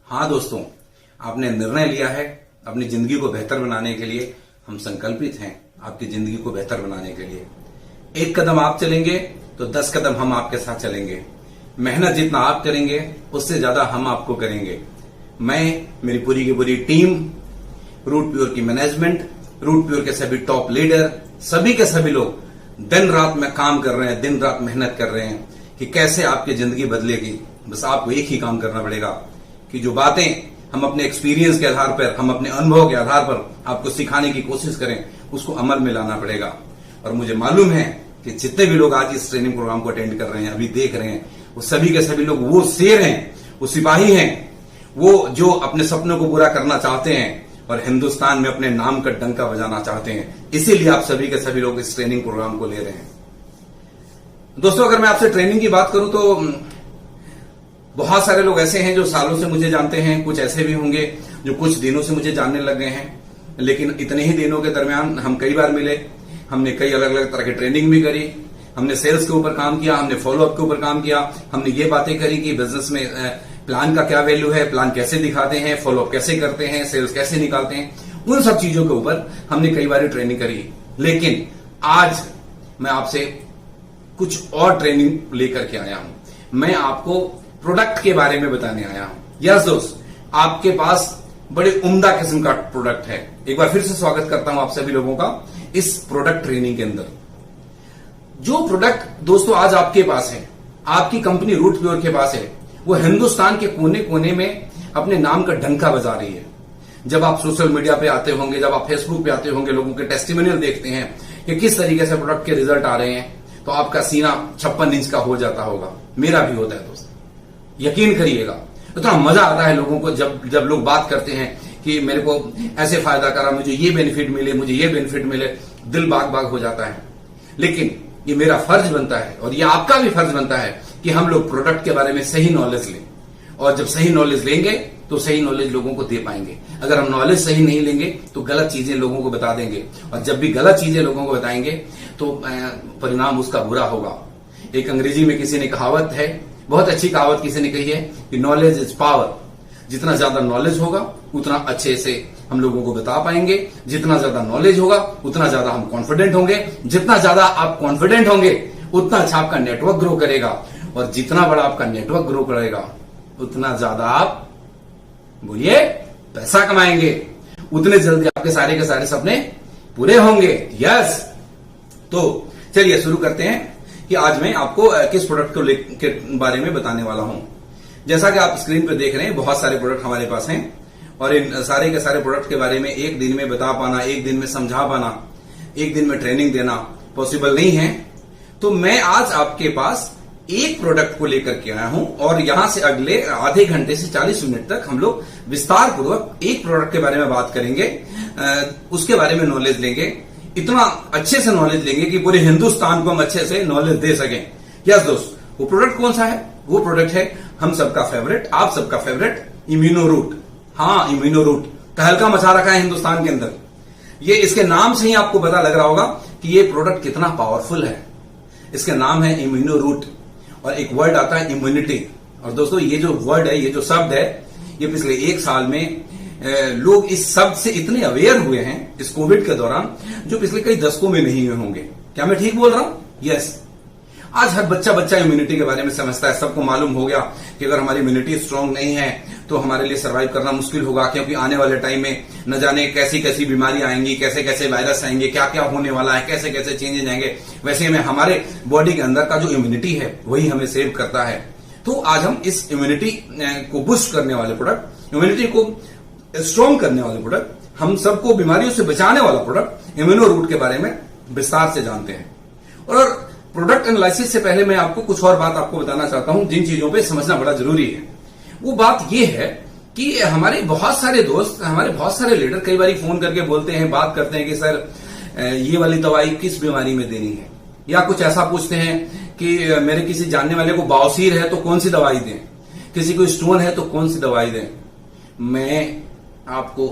हाँ दोस्तों, आपने निर्णय लिया है अपनी जिंदगी को बेहतर बनाने के लिए। हम संकल्पित हैं आपकी जिंदगी को बेहतर बनाने के लिए। एक कदम आप चलेंगे तो 10 कदम हम आपके साथ चलेंगे। मेहनत जितना आप करेंगे उससे ज्यादा हम आपको करेंगे। मैं, मेरी पूरी की पूरी टीम, रूट प्योर की मैनेजमेंट, रूट प्योर के सभी टॉप लीडर, सभी के सभी लोग दिन रात में काम कर रहे हैं, दिन रात मेहनत कर रहे हैं कि कैसे आपकी जिंदगी बदलेगी। बस आपको एक ही काम करना पड़ेगा कि जो बातें हम अपने एक्सपीरियंस के आधार पर, हम अपने अनुभव के आधार पर आपको सिखाने की कोशिश करें, उसको अमल में लाना पड़ेगा। और मुझे मालूम है कि जितने भी लोग आज इस ट्रेनिंग प्रोग्राम को अटेंड कर रहे हैं, अभी देख रहे हैं, वो सभी के सभी लोग वो शेर हैं, वो सिपाही हैं, वो जो अपने सपनों को पूरा करना चाहते हैं और हिंदुस्तान में अपने नाम का डंका बजाना चाहते हैं। इसीलिए आप सभी के सभी लोग इस ट्रेनिंग प्रोग्राम को ले रहे हैं। दोस्तों, अगर मैं आपसे ट्रेनिंग की बात करूं तो बहुत सारे लोग ऐसे हैं जो सालों से मुझे जानते हैं, कुछ ऐसे भी होंगे जो कुछ दिनों से मुझे जानने लग गए हैं। लेकिन इतने ही दिनों के दरमियान हम कई बार मिले, हमने कई अलग अलग तरह की ट्रेनिंग भी करी, हमने सेल्स के ऊपर काम किया, हमने फॉलोअप के ऊपर काम किया, हमने ये बातें करी कि बिजनेस में प्लान का क्या वैल्यू है, प्लान कैसे दिखाते हैं, फॉलोअप कैसे करते हैं, सेल्स कैसे निकालते हैं, उन सब चीजों के ऊपर हमने कई बार ट्रेनिंग करी। लेकिन आज मैं आपसे कुछ और ट्रेनिंग लेकर के आया हूं। मैं आपको प्रोडक्ट के बारे में बताने आया हूं। यस दोस्त, आपके पास बड़े उम्दा किस्म का प्रोडक्ट है। एक बार फिर से स्वागत करता हूं आप सभी लोगों का इस प्रोडक्ट ट्रेनिंग के अंदर। जो प्रोडक्ट दोस्तों आज आपके पास है, आपकी कंपनी रूट प्योर के पास है, वो हिंदुस्तान के कोने कोने में अपने नाम का डंका बजा रही है। जब आप सोशल मीडिया पे आते होंगे, जब आप फेसबुक पे आते होंगे, लोगों के टेस्टिमोनियल देखते हैं कि किस तरीके से प्रोडक्ट के रिजल्ट आ रहे हैं, तो आपका सीना 56 इंच का हो जाता होगा। मेरा भी होता है दोस्त, यकीन करिएगा। इतना मजा आता है लोगों को जब लोग बात करते हैं कि मेरे को ऐसे फायदा करा, मुझे ये बेनिफिट मिले, मुझे ये बेनिफिट मिले, दिल बाग बाग हो जाता है। लेकिन ये मेरा फर्ज बनता है और ये आपका भी फर्ज बनता है कि हम लोग प्रोडक्ट के बारे में सही नॉलेज लें। और जब सही नॉलेज लेंगे तो सही नॉलेज लोगों को दे पाएंगे। अगर हम नॉलेज सही नहीं लेंगे तो गलत चीजें लोगों को बता देंगे, और जब भी गलत चीजें लोगों को बताएंगे तो परिणाम उसका बुरा होगा। एक अंग्रेजी में किसी ने कहावत है, बहुत अच्छी कहावत किसी ने कही है कि नॉलेज इज पावर। जितना ज्यादा नॉलेज होगा उतना अच्छे से हम लोगों को बता पाएंगे। जितना ज्यादा नॉलेज होगा उतना ज्यादा हम कॉन्फिडेंट होंगे। जितना ज्यादा आप कॉन्फिडेंट होंगे उतना अच्छा आपका नेटवर्क ग्रो करेगा, और जितना बड़ा आपका नेटवर्क ग्रो करेगा उतना ज्यादा आप, बोलिए, पैसा कमाएंगे। उतने जल्दी आपके सारे के सारे सपने पूरे होंगे। यस, तो चलिए शुरू करते हैं कि आज मैं आपको किस प्रोडक्ट के बारे में बताने वाला हूं। जैसा कि आप स्क्रीन पे देख रहे हैं, बहुत सारे प्रोडक्ट हमारे पास हैं, और इन सारे के सारे प्रोडक्ट के बारे में एक दिन में बता पाना, एक दिन में समझा पाना, एक दिन में ट्रेनिंग देना पॉसिबल नहीं है। तो मैं आज आपके पास एक प्रोडक्ट को लेकर के आया हूं, और यहां से अगले आधे घंटे से 40 मिनट तक हम लोग विस्तार पूर्वक एक प्रोडक्ट के बारे में बात करेंगे, उसके बारे में नॉलेज लेंगे। इतना अच्छे से नॉलेज लेंगे कि पूरे हिंदुस्तान को हम अच्छे से नॉलेज दे सकें। यस दोस्त, वो प्रोडक्ट कौन सा है? वो प्रोडक्ट है हम सबका फेवरेट, आप सबका फेवरेट, इम्यूनो रूट। हाँ, इम्यूनो रूट तहलका मचा रखा है हिंदुस्तान के अंदर। ये इसके नाम से ही आपको पता लग रहा होगा कि ये प्रोडक्ट कितना पावरफुल है। इसका नाम है इम्यूनो रूट, और एक वर्ड आता है इम्यूनिटी। और दोस्तों, ये जो वर्ड है, ये जो शब्द है, ये पिछले एक साल में लोग इस शब्द से इतने अवेयर हुए हैं इस कोविड के दौरान, जो पिछले कई दशकों में नहीं हुए होंगे। क्या मैं ठीक बोल रहा हूं? यस। आज हर बच्चा इम्यूनिटी के बारे में समझता है। सबको मालूम हो गया कि अगर हमारी इम्यूनिटी स्ट्रांग नहीं है तो हमारे लिए सर्वाइव करना मुश्किल होगा, क्योंकि आने वाले टाइम में न जाने कैसी कैसी बीमारियां आएंगी, कैसे कैसे वायरस आएंगे, क्या क्या होने वाला है, कैसे कैसे चेंजेस आएंगे। वैसे में हमारे बॉडी के अंदर का जो इम्यूनिटी है वही हमें सेव करता है। तो आज हम इस इम्यूनिटी को बूस्ट करने वाले प्रोडक्ट, इम्यूनिटी को स्ट्रांग करने वाले प्रोडक्ट, हम सबको बीमारियों से बचाने वाला प्रोडक्ट इम्यूनो रूट के बारे में विस्तार से जानते हैं। और प्रोडक्ट एनालिसिस से पहले मैं आपको कुछ और बात आपको बताना चाहता हूं, जिन चीजों पे समझना बड़ा जरूरी है। वो बात ये है कि हमारे बहुत सारे दोस्त, हमारे बहुत सारे लीडर कई बार फोन करके बोलते हैं, बात करते हैं कि सर ये वाली दवाई किस बीमारी में देनी है, या कुछ ऐसा पूछते हैं कि मेरे किसी जानने वाले को बवासीर है तो कौन सी दवाई दें, किसी को स्टोन है तो कौन सी दवाई दें। मैं आपको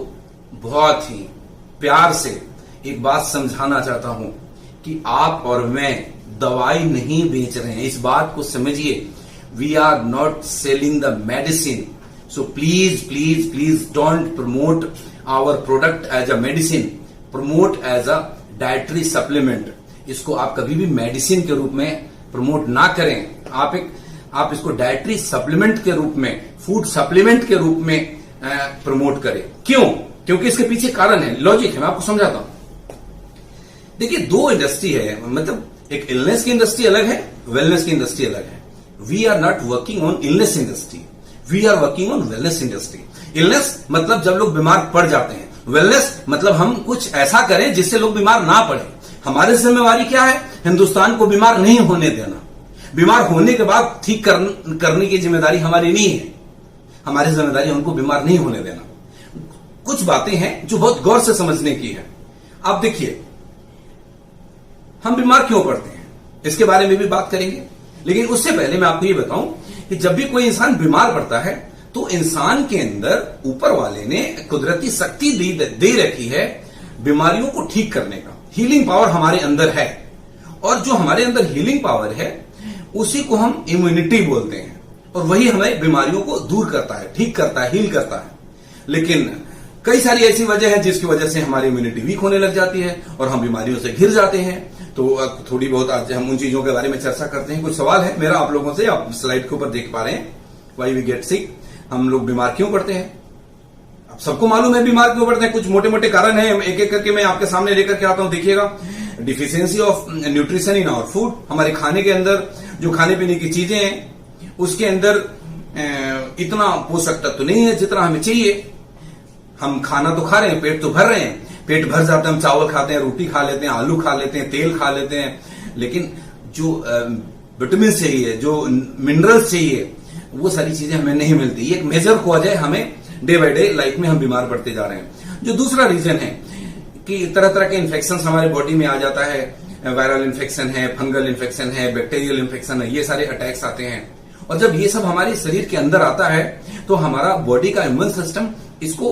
बहुत ही प्यार से एक बात समझाना चाहता हूं कि आप और मैं दवाई नहीं बेच रहे हैं। इस बात को समझिए। We are not selling the medicine, so please please please don't promote our product as a medicine, promote as a dietary supplement. इसको आप कभी भी मेडिसिन के रूप में प्रमोट ना करें। आप इसको डाइटरी सप्लीमेंट के रूप में, फूड सप्लीमेंट के रूप में प्रमोट करें। क्यों? क्योंकि इसके पीछे कारण है, लॉजिक है, मैं आपको समझाता हूं। देखिए, दो इंडस्ट्री है, मतलब एक इलनेस की इंडस्ट्री अलग है, वेलनेस की इंडस्ट्री अलग है। We are not working on illness industry, we are working on wellness industry. Illness मतलब जब लोग बीमार पड़ जाते हैं, वेलनेस मतलब हम कुछ ऐसा करें जिससे लोग बीमार ना पड़े। हमारी जिम्मेवारी क्या है? हिंदुस्तान को बीमार नहीं होने देना। बीमार होने के बाद ठीक करने की जिम्मेदारी हमारी नहीं है। हमारी जिम्मेदारी उनको बीमार नहीं होने देना। कुछ बातें हैं जो बहुत गौर से समझने की है। आप देखिए, हम बीमार क्यों पड़ते हैं, इसके बारे में भी बात करेंगे। लेकिन उससे पहले मैं आपको ये बताऊं कि जब भी कोई इंसान बीमार पड़ता है तो इंसान के अंदर ऊपर वाले ने कुदरती शक्ति दे रखी है बीमारियों को ठीक करने का। हीलिंग पावर हमारे अंदर है, और जो हमारे अंदर हीलिंग पावर है उसी को हम इम्यूनिटी बोलते हैं, और वही हमें बीमारियों को दूर करता है, ठीक करता है, हील करता है। लेकिन कई सारी ऐसी वजह है जिसकी वजह से हमारी इम्यूनिटी वीक होने लग जाती है और हम बीमारियों से घिर जाते हैं। तो थोड़ी बहुत आज हम उन चीजों के बारे में चर्चा करते हैं। कुछ सवाल है मेरा आप लोगों से, आप स्लाइड के ऊपर देख पा रहे हैं। वाई वी गेट सिक, हम लोग बीमार क्यों पड़ते हैं? आप सबको मालूम है बीमार क्यों पड़ते हैं। कुछ मोटे मोटे कारण है, एक एक करके मैं आपके सामने लेकर के आता हूं। देखिएगा, deficiency of nutrition in our food, हमारे खाने के अंदर जो खाने पीने की चीजें हैं उसके अंदर इतना पोषक तत्व नहीं है जितना हमें चाहिए। हम खाना तो खा रहे हैं, पेट तो भर रहे हैं, पेट भर जाता है, हम चावल खाते हैं, रोटी खा लेते हैं, आलू खा लेते हैं, तेल खा लेते हैं, लेकिन जो विटामिन चाहिए, जो मिनरल्स चाहिए, वो सारी चीजें हमें नहीं मिलती। ये एक मेजर कॉज है, हमें डे बाय डे लाइफ में हम बीमार पड़ते जा रहे हैं। जो दूसरा रीजन है कि तरह तरह के इन्फेक्शन हमारे बॉडी में आ जाता है, वायरल इन्फेक्शन है, फंगल इन्फेक्शन है, बैक्टीरियल इन्फेक्शन है, ये सारे अटैक्स आते हैं। और जब ये सब हमारे शरीर के अंदर आता है तो हमारा बॉडी का इम्यून सिस्टम इसको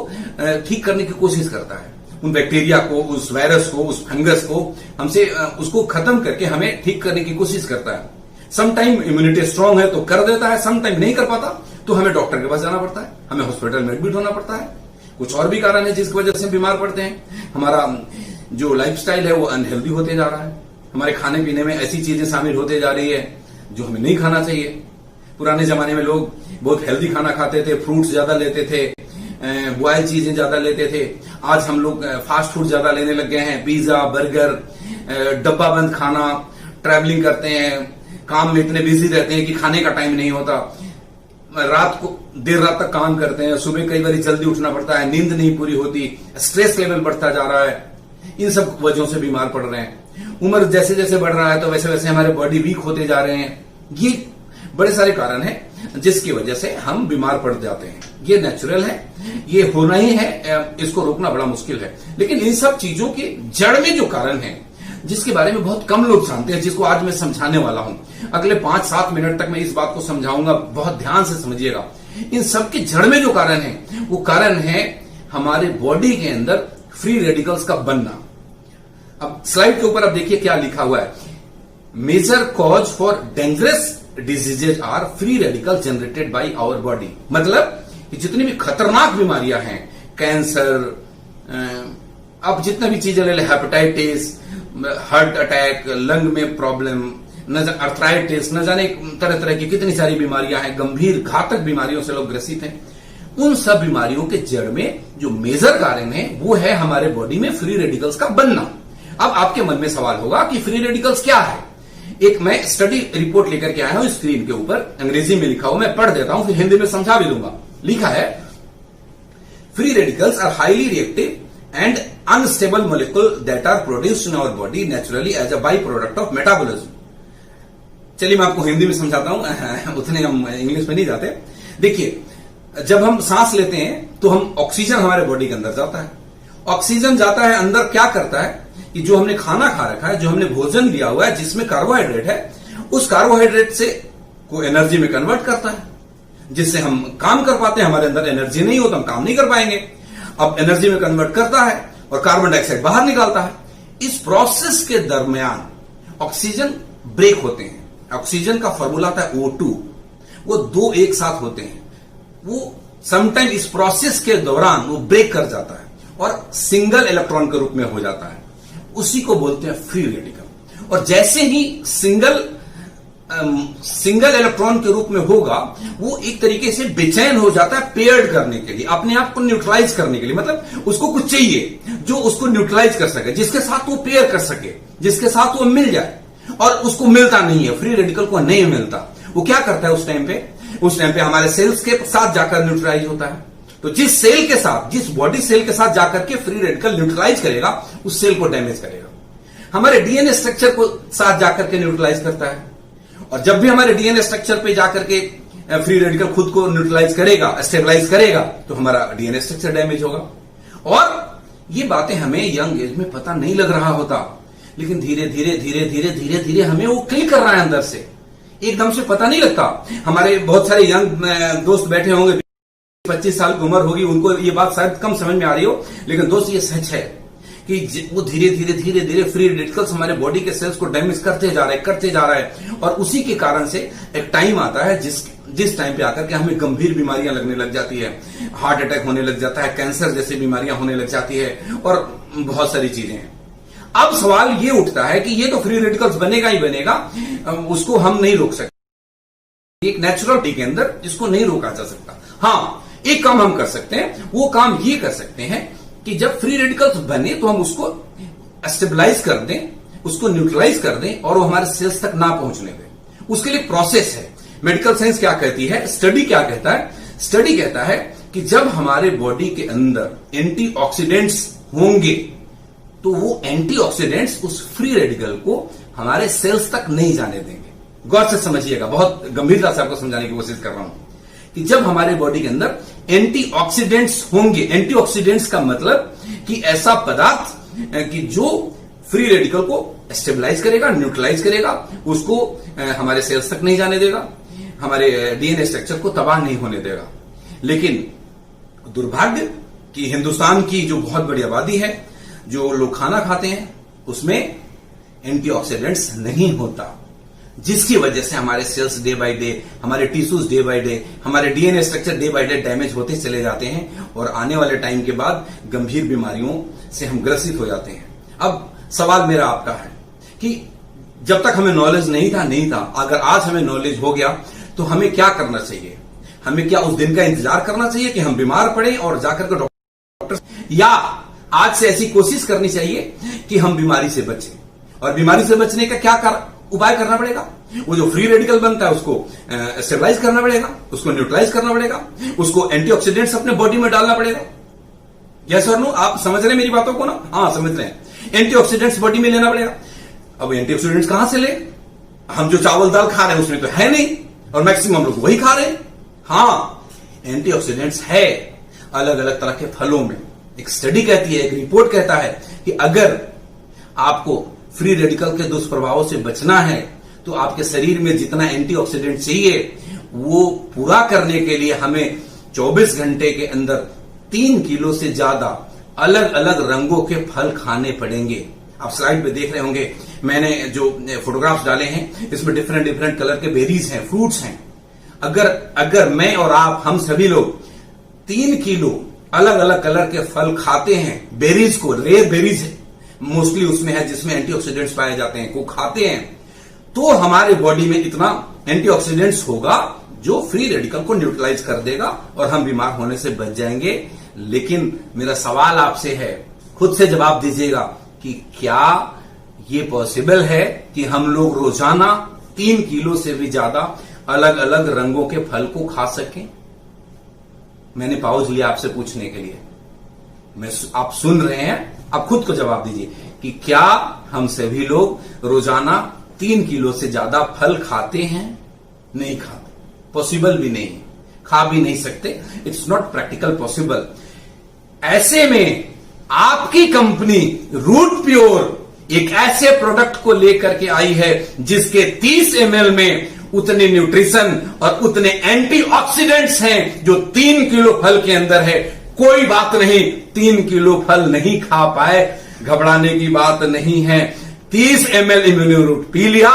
ठीक करने की कोशिश करता है। उन बैक्टीरिया को, उस वायरस को, उस फंगस को हमसे उसको खत्म करके हमें ठीक करने की कोशिश करता है। सम टाइम इम्यूनिटी स्ट्रांग है तो कर देता है, सम टाइम नहीं कर पाता तो हमें डॉक्टर के पास जाना पड़ता है, हमें हॉस्पिटल में एडमिट होना पड़ता है। कुछ और भी कारण है जिसकी वजह से बीमार पड़ते हैं। हमारा जो लाइफस्टाइल है वो अनहेल्दी होते जा रहा है, हमारे खाने पीने में ऐसी चीजें शामिल होते जा रही है जो हमें नहीं खाना चाहिए। पुराने जमाने में लोग बहुत हेल्दी खाना खाते थे, फ्रूट्स ज्यादा लेते थे, बॉयल चीजें ज्यादा लेते थे। आज हम लोग फास्ट फूड ज्यादा लेने लग गए हैं, पिज्जा, बर्गर, डब्बा बंद खाना, ट्रैवलिंग करते हैं, काम में इतने बिजी रहते हैं कि खाने का टाइम नहीं होता, रात को देर रात तक काम करते हैं, सुबह कई बार जल्दी उठना पड़ता है, नींद नहीं पूरी होती, स्ट्रेस लेवल बढ़ता जा रहा है। इन सब वजहों से बीमार पड़ रहे हैं। उम्र जैसे जैसे बढ़ रहा है तो वैसे वैसे हमारे बॉडी वीक होते जा रहे हैं। ये बड़े सारे कारण हैं जिसकी वजह से हम बीमार पड़ जाते हैं। ये नेचुरल है, ये होना ही है, इसको रोकना बड़ा मुश्किल है। लेकिन इन सब चीजों के जड़ में जो कारण है जिसके बारे में बहुत कम लोग जानते हैं, जिसको आज मैं समझाने वाला हूं, अगले 5-7 मिनट तक मैं इस बात को समझाऊंगा, बहुत ध्यान से समझिएगा। इन सब के जड़ में जो कारण है वो कारण है हमारे बॉडी के अंदर फ्री रेडिकल्स का बनना। अब स्लाइड के ऊपर अब देखिए क्या लिखा हुआ है। Major cause for dangerous diseases are free radical generated by our body. मतलब कि जितनी भी खतरनाक बीमारियां हैं, कैंसर, अब जितने भी चीजें ले ले, हेपेटाइटिस, हार्ट अटैक, लंग में प्रॉब्लम, अर्थराइटिस, न जाने तरह तरह की कितनी सारी बीमारियां हैं, गंभीर घातक बीमारियों से लोग ग्रसित हैं। उन सब बीमारियों के जड़ में जो मेजर कारण है वो है हमारे बॉडी में फ्री रेडिकल्स का बनना। अब आपके मन में सवाल होगा कि फ्री रेडिकल्स क्या है। एक मैं स्टडी रिपोर्ट लेकर के आया हूं, स्क्रीन के ऊपर अंग्रेजी में लिखा हुआ, मैं पढ़ देता हूं, फिर हिंदी में समझा भी दूंगा। लिखा है, free radicals are highly reactive and unstable molecule that are produced in our body naturally as a by product of metabolism. चलिए मैं आपको हिंदी में समझाता हूं, उतने हम इंग्लिश में नहीं जाते। देखिए, जब हम सांस लेते हैं तो हम ऑक्सीजन हमारे बॉडी के अंदर जाता है। ऑक्सीजन जाता है अंदर, क्या करता है कि जो हमने खाना खा रखा है, जो हमने भोजन लिया हुआ है जिसमें कार्बोहाइड्रेट है, उस कार्बोहाइड्रेट से को एनर्जी में कन्वर्ट करता है, जिससे हम काम कर पाते हैं। हमारे अंदर एनर्जी नहीं हो तो हम काम नहीं कर पाएंगे। अब एनर्जी में कन्वर्ट करता है और कार्बन डाइऑक्साइड बाहर निकालता है। इस प्रोसेस के दरमियान ऑक्सीजन ब्रेक होते हैं। ऑक्सीजन का फॉर्मूला था O2, वो 2 एक साथ होते हैं, वो समटाइम इस प्रोसेस के दौरान वो ब्रेक कर जाता है और सिंगल इलेक्ट्रॉन के रूप में हो जाता है, उसी को बोलते हैं फ्री रेडिकल। और जैसे ही सिंगल इलेक्ट्रॉन के रूप में होगा, वो एक तरीके से बेचैन हो जाता है पेयर्ड करने के लिए, अपने आप को न्यूट्रलाइज करने के लिए। मतलब उसको कुछ चाहिए जो उसको न्यूट्रलाइज कर सके, जिसके साथ वो पेयर कर सके, जिसके साथ वो मिल जाए, और उसको मिलता नहीं है, फ्री रेडिकल को नहीं मिलता। वो क्या करता है उस टाइम पे हमारे सेल्स के साथ जाकर न्यूट्रलाइज होता है। तो जिस सेल के साथ, जिस बॉडी सेल के साथ जाकर के फ्री रेडिकल न्यूट्रलाइज करेगा, उस सेल को डैमेज करेगा। हमारे डीएनए स्ट्रक्चर को साथ जाकर के न्यूट्रलाइज करता है, और जब भी हमारे डीएनए स्ट्रक्चर पे जाकर के फ्री रेडिकल खुद को न्यूट्रलाइज करेगा, स्टेबलाइज करेगा, तो हमारा डीएनए स्ट्रक्चर डैमेज होगा। और ये बातें हमें यंग एज में पता नहीं लग रहा होता, लेकिन धीरे धीरे हमें वो क्लिक कर रहा है अंदर से, एकदम से पता नहीं लगता। हमारे बहुत सारे यंग दोस्त बैठे होंगे, 25 साल की उम्र होगी, उनको ये बात शायद कम समझ में आ रही हो, लेकिन दोस्त ये सच है कि वो धीरे धीरे फ्री रेडिकल्स हमारे बॉडी के सेल्स को डैमेज करते जा रहे हैं। और उसी के कारण से एक टाइम आता है जिस टाइम पे आकर के हमें गंभीर बीमारियां लगने लग जाती है, हार्ट अटैक होने लग जाता है, कैंसर जैसी बीमारियां होने लग जाती है, और बहुत सारी चीजें हैं। अब सवाल ये उठता है कि ये तो फ्री रेडिकल्स बनेगा ही बनेगा, उसको हम नहीं रोक सकते, एक नेचुरल के अंदर इसको नहीं रोका जा सकता। हाँ, एक काम हम कर सकते हैं, वो काम ये कर सकते हैं कि जब फ्री रेडिकल्स बने तो हम उसको स्टेबलाइज कर दें, उसको न्यूट्रलाइज कर दें, और वो हमारे सेल्स तक ना पहुंचने दें। उसके लिए प्रोसेस है। मेडिकल साइंस क्या कहती है, स्टडी क्या कहता है? स्टडी कहता है कि जब हमारे बॉडी के अंदर एंटीऑक्सीडेंट्स होंगे, तो वो एंटीऑक्सीडेंट्स उस फ्री रेडिकल को हमारे सेल्स तक नहीं जाने देंगे। गौर से समझिएगा, बहुत गंभीरता से आपको समझाने की कोशिश कर रहा हूं कि जब हमारे बॉडी के अंदर एंटीऑक्सीडेंट्स होंगे, एंटीऑक्सीडेंट्स का मतलब कि ऐसा पदार्थ कि जो फ्री रेडिकल को स्टेबलाइज करेगा, न्यूट्रलाइज करेगा, उसको हमारे सेल्स तक नहीं जाने देगा, हमारे डीएनए स्ट्रक्चर को तबाह नहीं होने देगा। लेकिन दुर्भाग्य कि हिंदुस्तान की जो बहुत बड़ी आबादी है, जो लोग खाना खाते हैं, उसमें एंटीऑक्सीडेंट्स नहीं होता, जिसकी वजह से हमारे सेल्स डे बाय डे, हमारे टिश्यूज डे बाय डे, हमारे DNA structure day by day damage होते चले जाते हैं, और आने वाले टाइम के बाद गंभीर बीमारियों से हम ग्रसित हो जाते हैं। अब सवाल मेरा आपका है कि जब तक हमें नॉलेज नहीं था, अगर आज हमें नॉलेज हो गया तो हमें क्या करना चाहिए? हमें क्या उस दिन का इंतजार करना चाहिए कि हम बीमार पड़े और जाकर के डॉक्टर, या आज से ऐसी कोशिश करनी चाहिए कि हम बीमारी से बचें? और बीमारी से बचने का क्या उपाय करना पड़ेगा? वो जो फ्री रेडिकल बनता है उसको स्टेबलाइज करना पड़ेगा, उसको न्यूट्रलाइज करना पड़ेगा, उसको एंटीऑक्सीडेंट्स अपने बॉडी में डालना पड़ेगा। यस और नो? आप समझ रहे हैं मेरी बातों को ना? हाँ, समझ रहे हैं। एंटीऑक्सीडेंट्स बॉडी में लेना पड़ेगा। अब एंटीऑक्सीडेंट्स कहां से ले? हम जो चावल दाल खा रहे हैं उसमें तो है नहीं, और मैक्सिमम लोग वही खा रहे हैं। हाँ, एंटीऑक्सीडेंट्स है अलग अलग तरह के फलों में। एक स्टडी कहती है, एक रिपोर्ट कहता है कि अगर आपको फ्री रेडिकल के दुष्प्रभावों से बचना है तो आपके शरीर में जितना एंटीऑक्सीडेंट चाहिए वो पूरा करने के लिए हमें 24 घंटे के अंदर 3 किलो से ज्यादा अलग अलग रंगों के फल खाने पड़ेंगे। आप स्लाइड पे देख रहे होंगे, मैंने जो फोटोग्राफ्स डाले हैं इसमें डिफरेंट कलर के बेरीज हैं, फ्रूट्स हैं। अगर मैं और आप, हम सभी लोग 3 किलो अलग अलग कलर के फल खाते हैं, बेरीज को, रेयर बेरीज मोस्टली उसमें है जिसमें एंटीऑक्सीडेंट्स पाए जाते हैं, को खाते हैं, तो हमारे बॉडी में इतना एंटीऑक्सीडेंट्स होगा जो फ्री रेडिकल को न्यूट्रलाइज कर देगा और हम बीमार होने से बच जाएंगे। लेकिन मेरा सवाल आपसे है, खुद से जवाब दीजिएगा कि क्या ये पॉसिबल है कि हम लोग रोजाना 3 किलो से भी ज्यादा अलग अलग रंगों के फल को खा सकें? मैंने पॉज लिया आपसे पूछने के लिए। आप सुन रहे हैं, आप खुद को जवाब दीजिए कि क्या हम सभी लोग रोजाना 3 किलो से ज्यादा फल खाते हैं? नहीं खाते, पॉसिबल भी नहीं, खा भी नहीं सकते, इट्स नॉट प्रैक्टिकल पॉसिबल। ऐसे में आपकी कंपनी रूट प्योर एक ऐसे प्रोडक्ट को लेकर के आई है जिसके 30 ml में उतने न्यूट्रिशन और उतने एंटीऑक्सीडेंट्स हैं जो 3 किलो फल के अंदर है। कोई बात नहीं, 3 किलो फल नहीं खा पाए, घबराने की बात नहीं है। 30 ml इम्यूनो रूट पी लिया,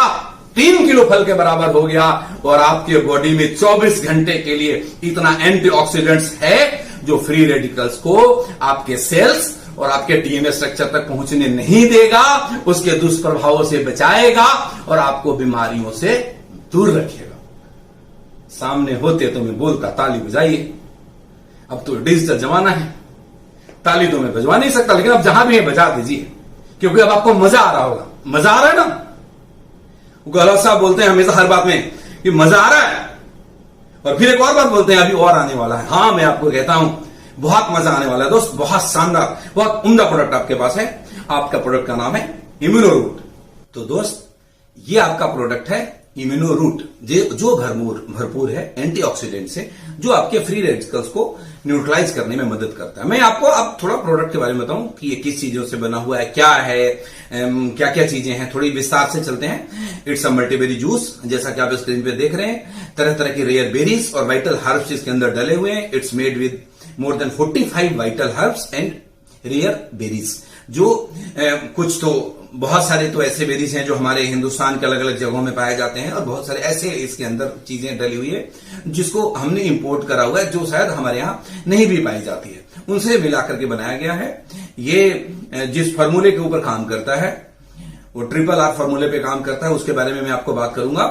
3 किलो फल के बराबर हो गया और आपके बॉडी में 24 घंटे के लिए इतना एंटीऑक्सीडेंट्स है जो फ्री रेडिकल्स को आपके सेल्स और आपके डीएनए स्ट्रक्चर तक पहुंचने नहीं देगा, उसके दुष्प्रभावों से बचाएगा और आपको बीमारियों से दूर रखेगा। सामने होते तो मैं बोलता ताली बजाइए, अब तो डिजिटल जमाना है, ताली तो मैं बजवा नहीं सकता, लेकिन अब जहां भी है बजा दीजिए, क्योंकि अब आपको मजा आ रहा होगा। मजा आ रहा है ना? गौरव साहब बोलते हैं हमेशा हर बात में कि मजा आ रहा है, और फिर एक और बात बोलते हैं अभी और आने वाला है। हाँ, मैं आपको कहता हूं बहुत मजा आने वाला है दोस्त, बहुत शानदार, बहुत उम्दा प्रोडक्ट आपके पास है। आपका प्रोडक्ट का नाम है इम्यूनोरूट। तो दोस्त, ये आपका प्रोडक्ट है इम्यूनोरूट, जो भरपूर है एंटीऑक्सीडेंट से, जो आपके फ्री रेडिकल्स को न्यूट्रलाइज करने में मदद करता है। मैं आपको अब थोड़ा प्रोडक्ट के बारे में बताऊं कि ये किस चीजों से बना हुआ है, क्या है, क्या क्या चीजें हैं, थोड़ी विस्तार से चलते हैं। इट्स अ मल्टीबेरी जूस, जैसा कि आप स्क्रीन पे देख रहे हैं। तरह तरह की रेयर बेरीज और वाइटल हर्ब्स इसके अंदर डले हुए हैं। It's made with more than 45 vital herbs and rare berries, जो कुछ तो बहुत सारे तो ऐसे बेरीज हैं जो हमारे हिंदुस्तान के अलग अलग जगहों में पाए जाते हैं, और बहुत सारे ऐसे इसके अंदर चीजें डली हुई है जिसको हमने इंपोर्ट करा हुआ है, जो शायद हमारे यहाँ नहीं भी पाई जाती है, उनसे मिलाकर के बनाया गया है। ये जिस फार्मूले के ऊपर काम करता है वो RRR फार्मूले पे काम करता है, उसके बारे में मैं आपको बात करूंगा।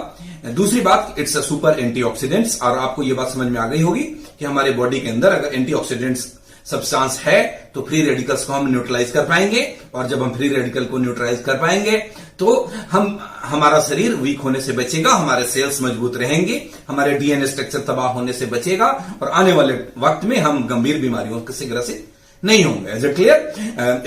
दूसरी बात, इट्स अ सुपर एंटीऑक्सीडेंट्स, और आपको ये बात समझ में आ गई होगी कि हमारे बॉडी के अंदर अगर एंटीऑक्सीडेंट्स सब्सटेंस है तो फ्री रेडिकल्स को हम न्यूट्रलाइज कर पाएंगे, और जब हम फ्री रेडिकल को न्यूट्रलाइज कर पाएंगे तो हमारा शरीर वीक होने से बचेगा, हमारे सेल्स मजबूत रहेंगे, हमारे डीएनए स्ट्रक्चर तबाह होने से बचेगा, और आने वाले वक्त में हम गंभीर बीमारियों से ग्रसित नहीं होंगे। Is it clear?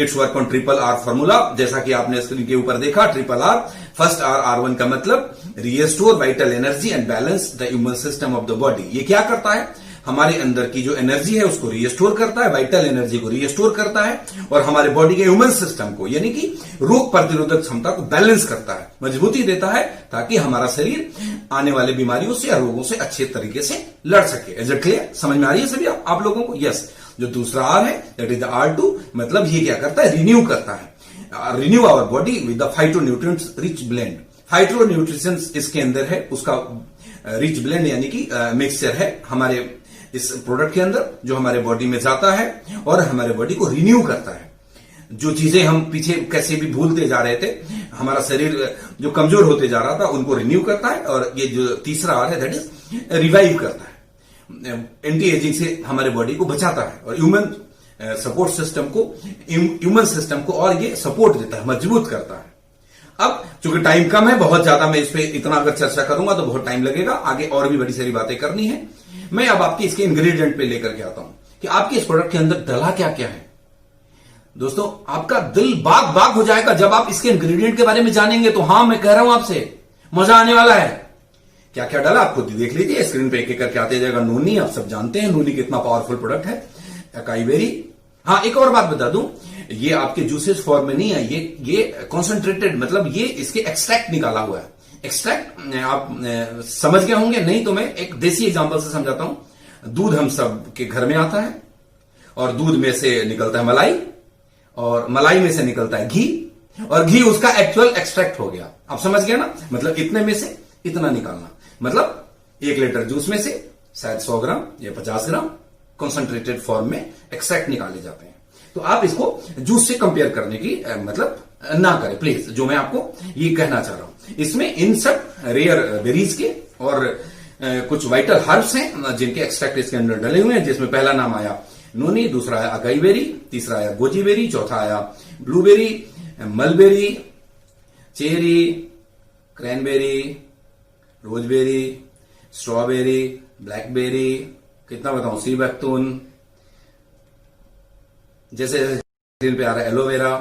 It's work on RRR formula, जैसा कि आपने स्क्रीन के ऊपर देखा। RRR, फर्स्ट R1 का मतलब restore vital energy and balance the immune system of the body. ये क्या करता है? हमारे अंदर की जो एनर्जी है उसको रिस्टोर करता है, वाइटल एनर्जी को रिस्टोर करता है, और हमारे बॉडी के इम्यून सिस्टम को, यानी कि रोग प्रतिरोधक क्षमता को बैलेंस करता है, मजबूती देता है, ताकि हमारा शरीर आने वाले बीमारियों से या रोगों से अच्छे तरीके से लड़ सके। Is it clear? समझ में आ रही है सभी आप लोगों को? यस। जो दूसरा R है, दैट इज द R2, मतलब ये क्या करता है? रिन्यू करता है, renew our body with the phytonutrients rich blend. Phytonutrients इसके अंदर है, उसका रिच ब्लेंड यानी कि मिक्सचर है हमारे इस प्रोडक्ट के अंदर, जो हमारे बॉडी में जाता है और हमारे बॉडी को रिन्यू करता है। जो चीजें हम पीछे कैसे भी भूलते जा रहे थे, हमारा शरीर जो कमजोर होते जा रहा था, उनको रिन्यू करता है। और ये जो तीसरा R है, दैट इज रिवाइव करता है, एंटी एजिंग से हमारे बॉडी को बचाता है, और ह्यूमन सपोर्ट सिस्टम को, ह्यूमन सिस्टम को और ये सपोर्ट देता है, मजबूत करता है। अब चूंकि टाइम कम है, बहुत ज्यादा मैं इस पे इतना अगर चर्चा करूंगा तो बहुत टाइम लगेगा, आगे और भी बड़ी सारी बातें करनी है। मैं अब आपकी इसके इंग्रेडिएंट पे लेकर के आता हूं कि आपके इस प्रोडक्ट के अंदर डला क्या क्या है। दोस्तों, आपका दिल बाग बाग हो जाएगा जब आप इसके इंग्रेडिएंट के बारे में जानेंगे। तो हाँ, मैं कह रहा हूं आपसे, मजा आने वाला है। क्या क्या डाला आप खुद ही देख लीजिए, स्क्रीन पे एक एक करके आते जाएगा। नूनी, आप सब जानते हैं नूनी कितना पावरफुल प्रोडक्ट है। अकाई बेरी, हाँ एक और बात बता दूं, ये आपके जूसेस फॉर्म में नहीं है, ये कॉन्सेंट्रेटेड, मतलब ये इसके एक्सट्रैक्ट निकाला हुआ है। एक्सट्रैक्ट आप समझ गए होंगे, नहीं तो मैं एक देसी एग्जांपल से समझाता हूं। दूध हम सब के घर में आता है, और दूध में से निकलता है मलाई, और मलाई में से निकलता है घी, और घी उसका एक्चुअल एक्सट्रैक्ट हो गया। आप समझ गए ना? मतलब इतने में से इतना निकालना, मतलब 1 लीटर जूस में से शायद 100 ग्राम या 50 ग्राम कॉन्सेंट्रेटेड फॉर्म में एक्सट्रैक्ट निकाले जाते हैं। तो आप इसको जूस से कंपेयर करने की मतलब ना करें प्लीज, जो मैं आपको ये कहना चाह रहा हूं। इसमें इन सब रेयर बेरीज के और कुछ वाइटल हर्ब्स हैं जिनके एक्सट्रैक्ट इसके अंदर डले हुए हैं, जिसमें पहला नाम आया नूनी, दूसरा आया अकाई बेरी, तीसरा आया गोजी बेरी, चौथा आया blueberry, mulberry, cherry, cranberry, roseberry, strawberry, blackberry, कितना बताऊं, सी बैक्टून, जैसे स्क्रीन पे आ रहा है aloe vera,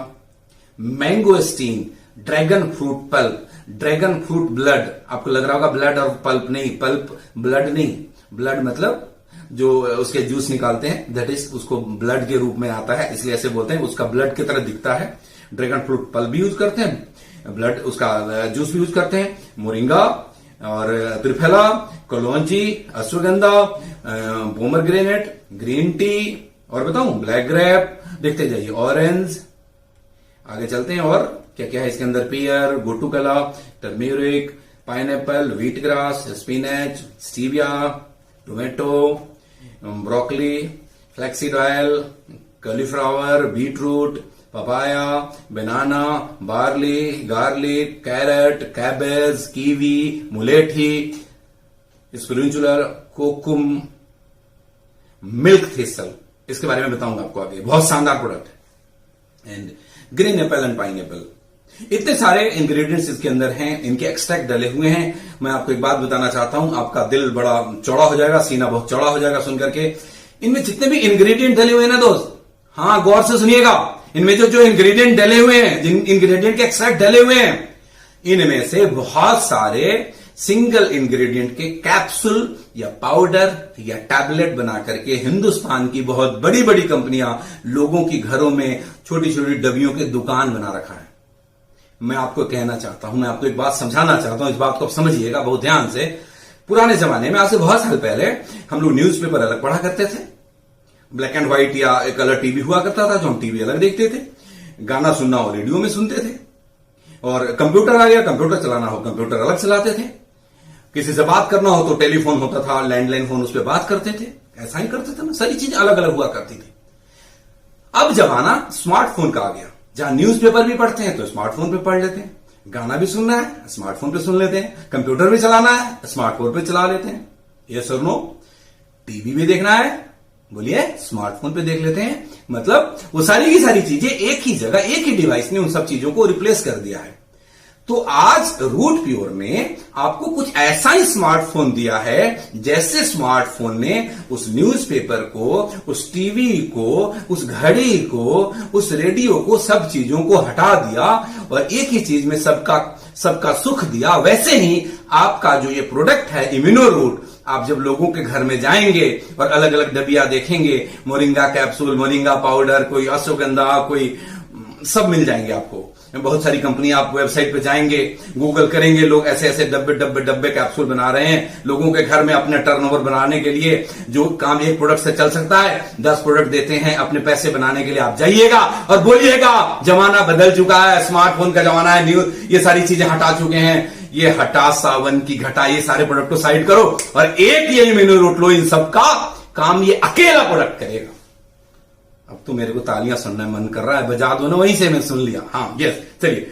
mangosteen, dragon fruit pulp, dragon fruit blood. आपको लग रहा होगा ब्लड और पल्प नहीं, पल्प ब्लड नहीं, ब्लड मतलब जो उसके जूस निकालते हैं, दैट इज उसको ब्लड के रूप में आता है, इसलिए ऐसे बोलते हैं, उसका ब्लड की तरह दिखता है। ड्रैगन फ्रूट पल्प भी यूज करते हैं, ब्लड उसका जूस भी यूज करते हैं। मोरिंगा और त्रिफला, कलौंजी, अश्वगंधा, पोमरग्रेनेट, ग्रीन टी, और बताऊं ब्लैक ग्रेप, देखते जाइए, ऑरेंज, आगे चलते हैं और क्या क्या है इसके अंदर, pear, gotu kola, turmeric, pineapple, wheat grass, spinach, stevia, tomato, broccoli, flaxseed oil, cauliflower, beetroot, papaya, banana, barley, garlic, carrot, cabbage, kiwi, मुलेठी, स्पिरुचुलर, कोकुम, मिल्क थेसल, इसके बारे में बताऊंगा आपको आगे। बहुत शानदार प्रोडक्ट है। And green Apple and pine Apple, इतने सारे इंग्रेडिएंट्स इसके अंदर हैं, इनके एक्सट्रैक्ट डले हुए हैं। मैं आपको एक बात बताना चाहता हूं, आपका दिल बड़ा चौड़ा हो जाएगा, सीना बहुत चौड़ा हो जाएगा सुनकर के। इनमें जितने भी इंग्रेडिएंट डले हुए हैं ना दोस्त, हाँ गौर से सुनिएगा, इनमें जो इंग्रेडिएंट डले हुए हैं, जिन इंग्रेडिएंट के एक्सट्रैक्ट डले हुए हैं, इनमें से बहुत सारे सिंगल इंग्रेडिएंट के कैप्सूल या पाउडर या टैबलेट बना करके हिंदुस्तान की बहुत बड़ी बड़ी कंपनियां लोगों की घरों में छोटी छोटी डब्बियों के दुकान बना रखा है। मैं आपको कहना चाहता हूं, मैं आपको एक बात समझाना चाहता हूं, इस बात को आप समझिएगा बहुत ध्यान से। पुराने जमाने में, आज से बहुत साल पहले, हम लोग न्यूज़पेपर अलग पढ़ा करते थे, ब्लैक एंड व्हाइट या कलर टीवी हुआ करता था जो हम टीवी अलग देखते थे, गाना सुनना हो रेडियो में सुनते थे, और कंप्यूटर आ गया, कंप्यूटर चलाना हो कंप्यूटर अलग चलाते थे, किसी से बात करना हो तो टेलीफोन होता था, लैंडलाइन फोन, उस पर बात करते थे, ऐसा ही करते थे ना, सारी चीज अलग अलग हुआ करती थी। अब जमाना स्मार्टफोन का आ गया, जहां न्यूज़पेपर भी पढ़ते हैं तो स्मार्टफोन पे पढ़ लेते हैं, गाना भी सुनना है स्मार्टफोन पे सुन लेते हैं, कंप्यूटर भी चलाना है स्मार्टफोन पे चला लेते हैं, ये सर नो, टीवी भी देखना है, बोलिए स्मार्टफोन पे देख लेते हैं। मतलब वो सारी की सारी चीजें एक ही जगह, एक ही डिवाइस ने उन सब चीजों को रिप्लेस कर दिया है। तो आज रूट प्योर में आपको कुछ ऐसा ही स्मार्टफोन दिया है, जैसे स्मार्टफोन ने उस न्यूज़पेपर को, उस टीवी को, उस घड़ी को, उस रेडियो को, सब चीजों को हटा दिया और एक ही चीज में सबका सुख दिया। वैसे ही आपका जो ये प्रोडक्ट है इम्यूनो रूट, आप जब लोगों के घर में जाएंगे और अलग अलग डबिया देखेंगे, मोरिंगा कैप्सूल, मोरिंगा पाउडर, कोई अश्वगंधा, कोई सब मिल जाएंगे आपको। बहुत सारी कंपनियां, आप वेबसाइट पे जाएंगे, गूगल करेंगे, लोग ऐसे ऐसे डब्बे कैप्सूल बना रहे हैं लोगों के घर में अपने टर्नओवर बनाने के लिए। जो काम एक प्रोडक्ट से चल सकता है 10 प्रोडक्ट देते हैं अपने पैसे बनाने के लिए। आप जाइएगा और बोलिएगा जमाना बदल चुका है, स्मार्टफोन का जमाना है, न्यूज ये सारी चीजें हटा चुके हैं, ये हटा सावन की घटा, ये सारे प्रोडक्ट को साइड करो और एक ये इम्यूनो रूट लो, इन सबका काम ये अकेला प्रोडक्ट करेगा। अब तो मेरे को तालियां सुनना मन कर रहा है, बजा दो ना, वहीं से मैं सुन लिया। हाँ यस, चलिए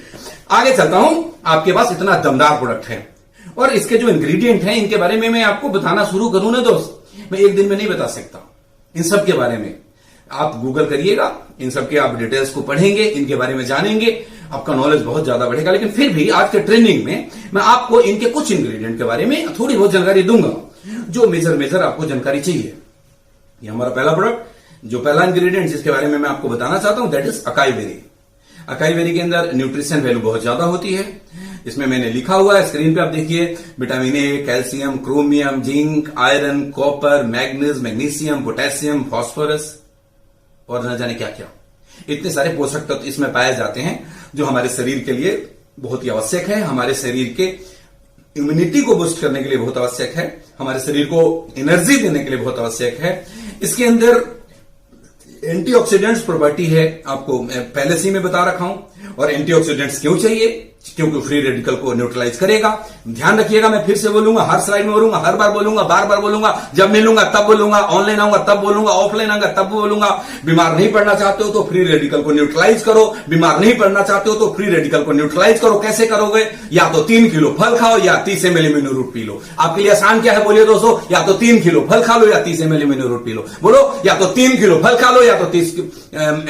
आगे चलता हूं। आपके पास इतना दमदार प्रोडक्ट है और इसके जो इंग्रेडिएंट हैं इनके बारे में मैं आपको बताना शुरू करूं ना दोस्त, मैं एक दिन में नहीं बता सकता। इन सब के बारे में आप गूगल करिएगा, इन सब के आप डिटेल्स को पढ़ेंगे, इनके बारे में जानेंगे, आपका नॉलेज बहुत ज्यादा बढ़ेगा। लेकिन फिर भी आज के ट्रेनिंग में मैं आपको इनके कुछ इंग्रेडिएंट के बारे में थोड़ी बहुत जानकारी दूंगा, जो मेजर आपको जानकारी चाहिए। ये हमारा पहला प्रोडक्ट, जो पहला इंग्रेडिएंट जिसके बारे में मैं आपको बताना चाहता हूं, that is acai berry. Acai berry के अंदर न्यूट्रिशन वैल्यू बहुत ज्यादा होती है। इसमें मैंने लिखा हुआ है, स्क्रीन पे आप देखिए, vitamin A, calcium, chromium, zinc, iron, copper, manganese, magnesium, potassium, phosphorus और न जाने क्या क्या, इतने सारे पोषक तत्व इसमें पाए जाते हैं जो हमारे शरीर के लिए बहुत ही आवश्यक है, हमारे शरीर के इम्यूनिटी को बूस्ट करने के लिए बहुत आवश्यक है, हमारे शरीर को एनर्जी देने के लिए बहुत आवश्यक है। इसके अंदर एंटीऑक्सीडेंट्स प्रॉपर्टी है, आपको मैं पहले से ही मैं बता रखा हूं। और एंटीऑक्सीडेंट्स क्यों चाहिए? क्योंकि फ्री रेडिकल को न्यूट्रलाइज करेगा। ध्यान रखिएगा, मैं फिर से बोलूंगा, हर स्लाइड में बोलूंगा, हर बार बोलूंगा, बार बार बोलूंगा, जब मिलूंगा तब बोलूंगा, ऑनलाइन आऊंगा तब बोलूंगा, ऑफलाइन आऊंगा तब बोलूंगा। बीमार नहीं पड़ना चाहते हो तो फ्री रेडिकल को न्यूट्रलाइज करो, बीमार नहीं पड़ना चाहते हो तो फ्री रेडिकल को न्यूट्रलाइज करो। कैसे करोगे? या तो 3 किलो फल खाओ या 30 ml immuno root P low. आपके लिए आसान क्या है बोलिए दोस्तों? या तो 3 किलो फल खा लो या 30 ml immuno root P low. बोलो, या तो 3 किलो फल खा लो या तो 30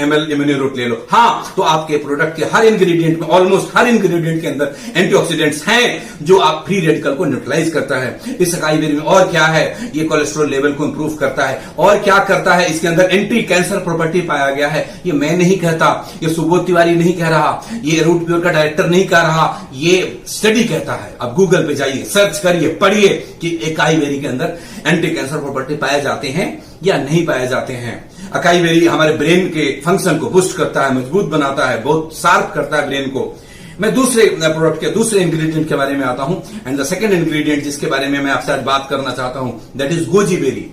ml इम्यूनो रूट ले लो। हाँ, तो आपके प्रोडक्ट के हर इंग्रेडिएंट में, ऑलमोस्ट हर इंग्रेडिएंट के अंदर एंटीऑक्सीडेंट्स हैं जो आप फ्री रेडिकल को न्यूट्रलाइज करता है। इस अकाई बेरी में और क्या है? ये कोलेस्ट्रॉल लेवल को इंप्रूव करता है। और क्या करता है? इसके अंदर एंटी कैंसर प्रॉपर्टी पाया गया है। ये मैं नहीं कहता, ये सुबोध तिवारी नहीं कह रहा, ये रूट प्योर का डायरेक्टर नहीं कह रहा, ये स्टडी कहता है। अब गूगल पे जाइए, सर्च करिए, पढ़िए कि अकाई बेरी के अंदर एंटी कैंसर प्रॉपर्टी पाए जाते हैं या नहीं पाए जाते हैं। अकाई बेरी हमारे ब्रेन के फंक्शन को बूस्ट करता है, मजबूत बनाता है, बहुत शार्प करता है ब्रेन को। मैं दूसरे प्रोडक्ट के दूसरे इंग्रेडिएंट के बारे में आता हूं। एंड द सेकंड इंग्रेडिएंट जिसके बारे में मैं आपसे आज बात करना चाहता हूं, दैट इज गोजी बेरी।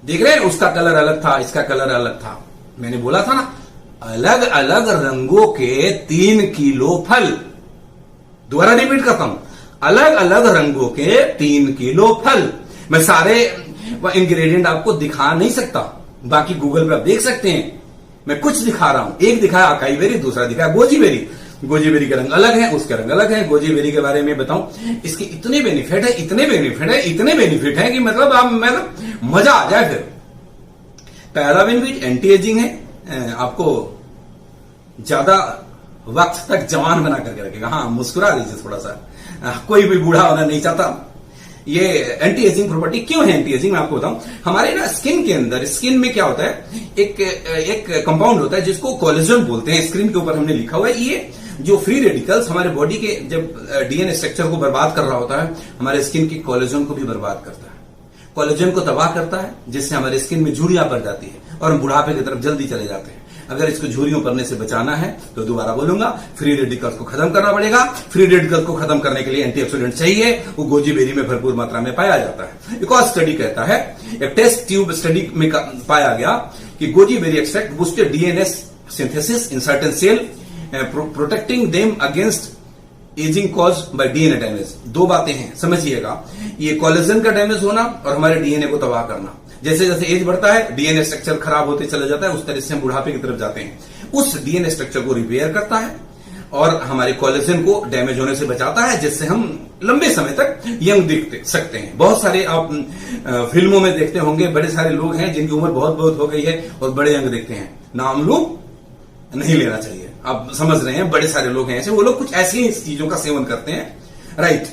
देख रहे हैं, उसका कलर अलग था, इसका कलर अलग था। मैंने बोला था ना, अलग अलग रंगों के 3 किलो फल। दोबारा रिपीट करता हूं, अलग अलग रंगों के 3 किलो फल। मैं सारे इंग्रेडिएंट आपको दिखा नहीं सकता, बाकी गूगल पे आप देख सकते हैं। मैं कुछ दिखा रहा हूं, एक दिखाया अकाई बेरी, दूसरा दिखाया गोजी बेरी। गोजी बेरी के रंग अलग है, उसके रंग अलग है। गोजी बेरी के बारे में बताऊं, इसके इतने बेनिफिट है, इतने बेनिफिट है, इतने बेनिफिट है कि मतलब आप मजा आ जाए। फिर पहला बेनिफिट एंटी एजिंग है, आपको ज्यादा वक्त तक जवान बना करके रखेगा। हाँ, मुस्कुरा लीजिए थोड़ा सा, कोई भी बूढ़ा होना नहीं चाहता। ये एंटी एजिंग प्रॉपर्टी क्यों है एंटी एजिंग, मैं आपको बताऊं। हमारे ना स्किन के अंदर, स्किन में क्या होता है, एक कंपाउंड होता है जिसको कोलेजन बोलते हैं। स्क्रीन के ऊपर हमने लिखा हुआ है। ये जो फ्री रेडिकल्स हमारे बॉडी के जब डीएनए स्ट्रक्चर को बर्बाद कर रहा होता है, हमारे स्किन की कोलेजन को भी बर्बाद करता है, कोलेजन को तबाह करता है, जिससे हमारे स्किन में झुर्रियां पड़ जाती है और हम बुढ़ापे की तरफ जल्दी चले जाते हैं। अगर इसको झुर्रियों पड़ने से बचाना है तो दोबारा बोलूंगा, फ्री रेडिकल्स को खत्म करना पड़ेगा। फ्री रेडिकल्स को खत्म करने के लिए एंटीऑक्सीडेंट चाहिए, वो गोजी बेरी में भरपूर मात्रा में पाया जाता है। एक और स्टडी कहता है, एक टेस्ट ट्यूब स्टडी में पाया गया कि goji berry extract boosted DNA synthesis in certain cell, protecting them against ageing cause by DNA damage. दो बातें हैं, समझिएगा। ये कोलेजन का डैमेज होना और हमारे डीएनए को तबाह करना। जैसे जैसे एज बढ़ता है, डीएनए स्ट्रक्चर खराब होते चला जाता है, उस तरह से हम बुढ़ापे की तरफ जाते हैं। उस डीएनए स्ट्रक्चर को रिपेयर करता है और हमारे कोलेजन को डैमेज होने से बचाता है, जिससे हम लंबे समय तक यंग दिख सकते हैं। बहुत सारे आप फिल्मों में देखते होंगे, बड़े सारे लोग हैं जिनकी उम्र बहुत बहुत हो गई है और बड़े यंग दिखते हैं। नाम लोग नहीं लेना चाहिए, आप समझ रहे हैं। बड़े सारे लोग हैं ऐसे, वो लोग कुछ ऐसी चीजों का सेवन करते हैं, राइट।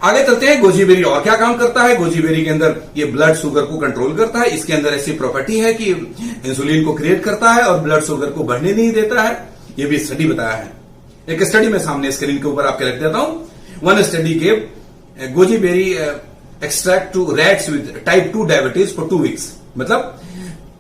आगे चलते हैं, गोजी बेरी और क्या काम करता है। गोजी बेरी के अंदर ये ब्लड शुगर को कंट्रोल करता है। इसके अंदर ऐसी प्रॉपर्टी है कि इंसुलिन को क्रिएट करता है और ब्लड शुगर को बढ़ने नहीं देता है। ये भी स्टडी बताया है। एक स्टडी में सामने स्क्रीन के ऊपर आपके रख देता हूं। One study gave goji berry extract to rats with type 2 diabetes for 2 weeks. मतलब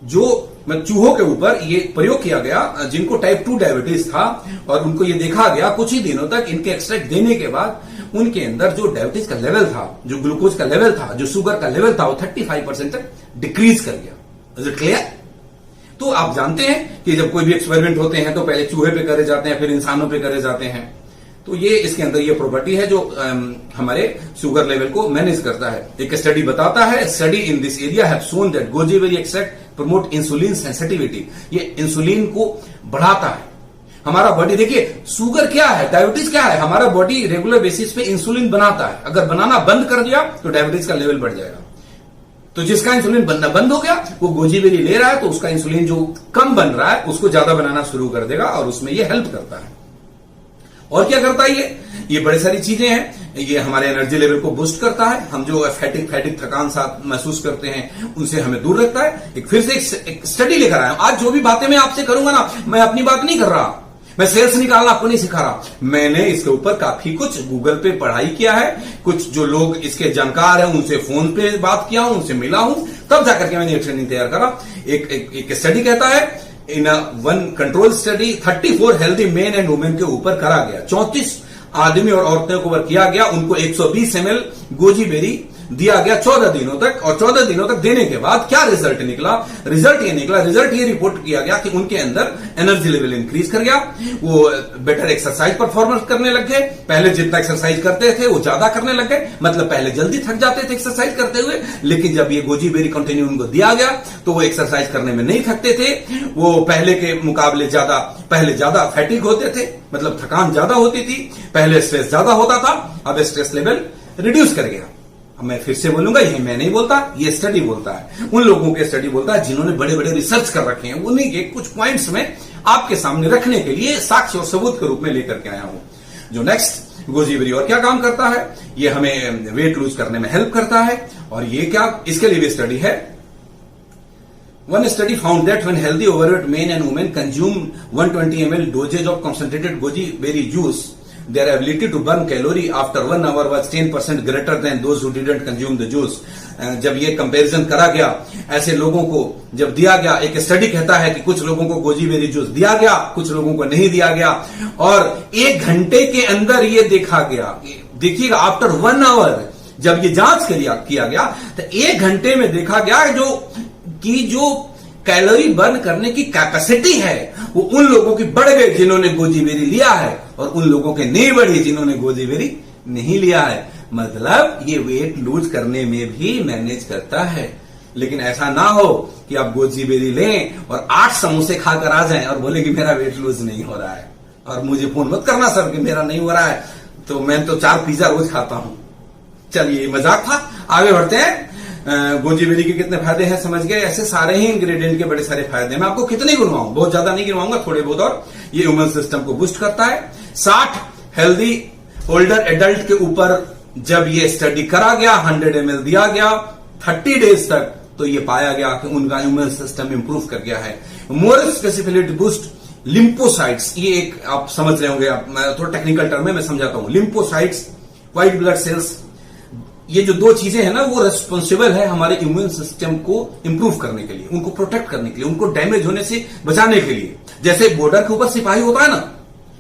जो चूहों के ऊपर ये प्रयोग किया गया जिनको टाइप 2 डायबिटीज था, और उनको ये देखा गया कुछ ही दिनों तक इनके एक्सट्रैक्ट देने के बाद उनके अंदर जो डायबिटीज का लेवल था, जो ग्लूकोज का लेवल था, जो शुगर का लेवल था, वो 35% तक डिक्रीज कर गया। Is it clear? तो आप जानते हैं कि जब कोई भी एक्सपेरिमेंट होते हैं तो पहले चूहे पे करे जाते हैं, फिर इंसानों पे करे जाते हैं। तो ये इसके अंदर ये प्रॉपर्टी है जो हमारे शुगर लेवल को मैनेज करता है। एक स्टडी बताता है, study in this area have shown that goji berry extract promote insulin sensitivity. ये इंसुलिन को बढ़ाता है। हमारा बॉडी, देखिए शुगर क्या है, डायबिटीज क्या है, हमारा बॉडी रेगुलर बेसिस पे इंसुलिन बनाता है। अगर बनाना बंद कर दिया तो डायबिटीज का लेवल बढ़ जाएगा। तो जिसका इंसुलिन बनना बंद हो गया वो गोजी बेरी ले रहा है, तो उसका इंसुलिन जो कम बन रहा है उसको ज्यादा बनाना शुरू कर देगा और उसमें ये हेल्प करता है। और क्या करता है ये बड़ी सारी चीजें हैं। ये हमारे एनर्जी लेवल को बूस्ट करता है। हम जो फैटिक थकान साथ महसूस करते हैं उनसे हमें दूर रखता है। एक फिर से एक स्टडी लेकर आया हूं। आज जो भी बातें मैं आपसे करूंगा ना, मैं अपनी बात नहीं कर रहा, मैं सेल्स निकालना आपको नहीं सिखा रहा। मैंने इसके ऊपर काफी कुछ गूगल पे पढ़ाई किया है, कुछ जो लोग इसके जानकार हैं उनसे फोन पे बात किया हूं, उनसे मिला हूं, तब जाकर के मैंने ये ट्रेनिंग तैयार करा। एक स्टडी कहता है, in one control study 34 healthy main and women के ऊपर करा गया। 34 आदमी और औरतों के ऊपर किया गया। उनको 120 ml गोजी बेरी दिया गया 14 दिनों तक, और 14 दिनों तक देने के बाद क्या रिजल्ट निकला? रिजल्ट ये रिपोर्ट किया गया कि उनके अंदर एनर्जी लेवल इंक्रीज कर गया, वो बेटर एक्सरसाइज परफॉर्मेंस करने लग गए। पहले जितना एक्सरसाइज करते थे वो ज्यादा करने लग गए, मतलब पहले जल्दी थक जाते थे एक्सरसाइज करते हुए, लेकिन जब ये गोजी बेरी कंटिन्यू उनको दिया गया तो वो एक्सरसाइज करने में नहीं थकते थे। वो पहले के मुकाबले पहले ज्यादा फैटिक होते थे, मतलब थकान ज्यादा होती थी। पहले स्ट्रेस ज्यादा होता था, अब स्ट्रेस लेवल रिड्यूस कर गया। मैं फिर से बोलूंगा, यही मैं नहीं बोलता, ये स्टडी बोलता है। उन लोगों के स्टडी बोलता है जिन्होंने बड़े बड़े रिसर्च कर रखे हैं। उन्हीं के कुछ पॉइंट्स में आपके सामने रखने के लिए साक्ष्य और सबूत के रूप में लेकर के आया हूं। जो नेक्स्ट गोजी बेरी और क्या काम करता है, ये हमें वेट लूज करने में हेल्प करता है। और ये क्या, इसके लिए भी स्टडी है। One study found that when healthy overweight men and women consume 120 ml dosage of concentrated goji berry juice, their ability to burn calorie after 1 hour was 10% greater than those who didn't consume the juice. जब ये comparison करा गया, ऐसे लोगों को जब दिया गया, एक स्टडी कहता है कि कुछ लोगों को गोजी बेरी जूस दिया गया, कुछ लोगों को नहीं दिया गया, और 1 घंटे के अंदर ये देखा गया। देखिएगा, आफ्टर 1 आवर जब ये जांच किया गया तो 1 घंटे में देखा गया जो कैलोरी बर्न करने की कैपेसिटी है वो उन लोगों की बढ़ गई जिन्होंने गोजी बेरी लिया है, और उन लोगों के नहीं बढ़ी जिन्होंने गोजी बेरी नहीं लिया है, मतलब ये वेट लूज करने में भी मैनेज करता है। लेकिन ऐसा ना हो कि आप गोजी बेरी लें और 8 समोसे खाकर आ जाएं और बोले कि मेरा वेट लूज नहीं हो रहा है, और मुझे फोन मत करना सर कि मेरा नहीं हो रहा है, तो मैं तो 4 पिज्जा रोज खाता हूं। चलिए, मजाक था, आगे बढ़ते हैं। गोजी बेरी के कितने फायदे हैं समझ गए। ऐसे सारे ही इंग्रेडिएंट के बड़े सारे फायदे हैं। मैं आपको कितने गिनवाऊं, बहुत ज्यादा नहीं गिनवाऊंगा, थोड़े बहुत। और ये इम्यून सिस्टम को बूस्ट करता है। 60 हेल्दी ओल्डर एडल्ट के ऊपर जब ये स्टडी करा गया, 100 ml दिया गया 30 डेज तक, तो ये पाया गया कि उनका इम्यून सिस्टम इंप्रूव कर गया है। मोर स्पेसिफिकली बूस्ट लिम्फोसाइट्स, ये एक आप समझ रहे होंगे, मैं थोड़ा टेक्निकल टर्म में मैं समझाता हूं। लिम्फोसाइट्स, व्हाइट ब्लड सेल्स, ये जो 2 चीजें हैं ना, वो रेस्पॉन्सिबल है हमारे इम्यून सिस्टम को इंप्रूव करने के लिए, उनको प्रोटेक्ट करने के लिए, उनको डैमेज होने से बचाने के लिए। जैसे बॉर्डर के ऊपर सिपाही होता है ना,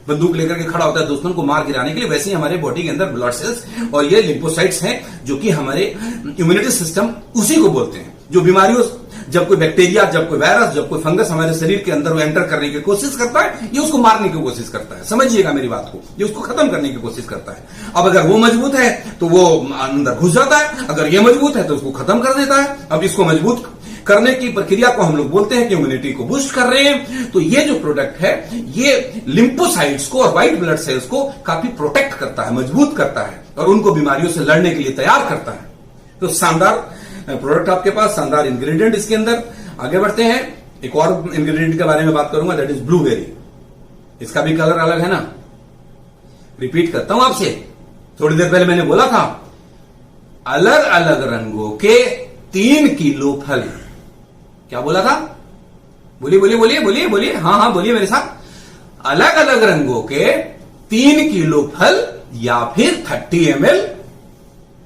बंदूक लेकर के खड़ा होता है दुश्मन को मार गिराने के लिए, वैसे ही हमारे बॉडी के अंदर ब्लड सेल्स और ये लिम्फोसाइट्स हैं, जो कि हमारे इम्यूनिटी सिस्टम उसी को बोलते हैं, जो बीमारियों, जब कोई बैक्टीरिया, जब कोई वायरस, जब कोई फंगस हमारे शरीर के अंदर वो एंटर करने की कोशिश करता है, ये उसको मारने की कोशिश करता है। समझिएगा मेरी बात को, ये उसको खत्म करने की कोशिश करता है। अब अगर वो मजबूत है तो वो अंदर घुस जाता है, अगर ये मजबूत है तो उसको खत्म कर देता है। अब इसको मजबूत करने की प्रक्रिया को हम लोग बोलते हैं कि इम्यूनिटी को बूस्ट कर रहे हैं। तो ये जो प्रोडक्ट है, ये लिम्फोसाइट्स को और व्हाइट ब्लड सेल्स को काफी प्रोटेक्ट करता है, मजबूत करता है, और उनको बीमारियों से लड़ने के लिए तैयार करता है। तो शानदार प्रोडक्ट आपके पास, शानदार इंग्रेडिएंट इसके अंदर। आगे बढ़ते हैं, एक और इंग्रेडिएंट के बारे में बात करूंगा, दैट इज ब्लूबेरी। इसका भी कलर अलग है ना, रिपीट करता हूं आपसे, थोड़ी देर पहले मैंने बोला था अलग अलग रंगों के 3 किलो फल। क्या बोला था? बोलिए बोलिए बोलिए बोलिए बोलिए, हाँ बोलिए मेरे साथ। अलग अलग रंगों के 3 किलो फल या फिर 30 ml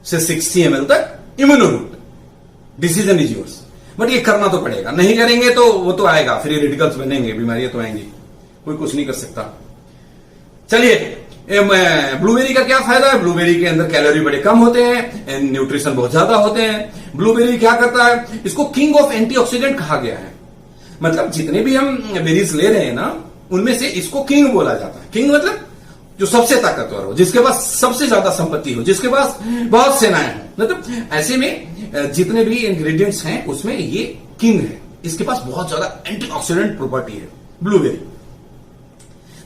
से 60 ml तक इम्यूनोरूट। डिसीजन इज योर्स, बट ये करना तो पड़ेगा, नहीं करेंगे तो वो तो आएगा, फ्री रेडिकल्स बनेंगे, बीमारियां तो आएंगी, कोई कुछ नहीं कर सकता। चलिए, ब्लूबेरी का क्या फायदा है? ब्लूबेरी के अंदर कैलोरी बड़े कम होते हैं, न्यूट्रिशन बहुत ज्यादा होते हैं। ब्लूबेरी क्या करता है? इसको किंग ऑफ एंटीऑक्सीडेंट कहा गया है। मतलब जितने भी हम बेरीज ले रहे हैं ना, उनमें से इसको किंग बोला जाता है। किंग मतलब जो सबसे ताकतवर हो, जिसके पास सबसे ज्यादा संपत्ति हो, जिसके पास बहुत सेनाएं हो। मतलब ऐसे में जितने भी इंग्रेडिएंट्स हैं उसमें ये किंग है। इसके पास बहुत ज्यादा एंटीऑक्सीडेंट प्रॉपर्टी है ब्लूबेरी।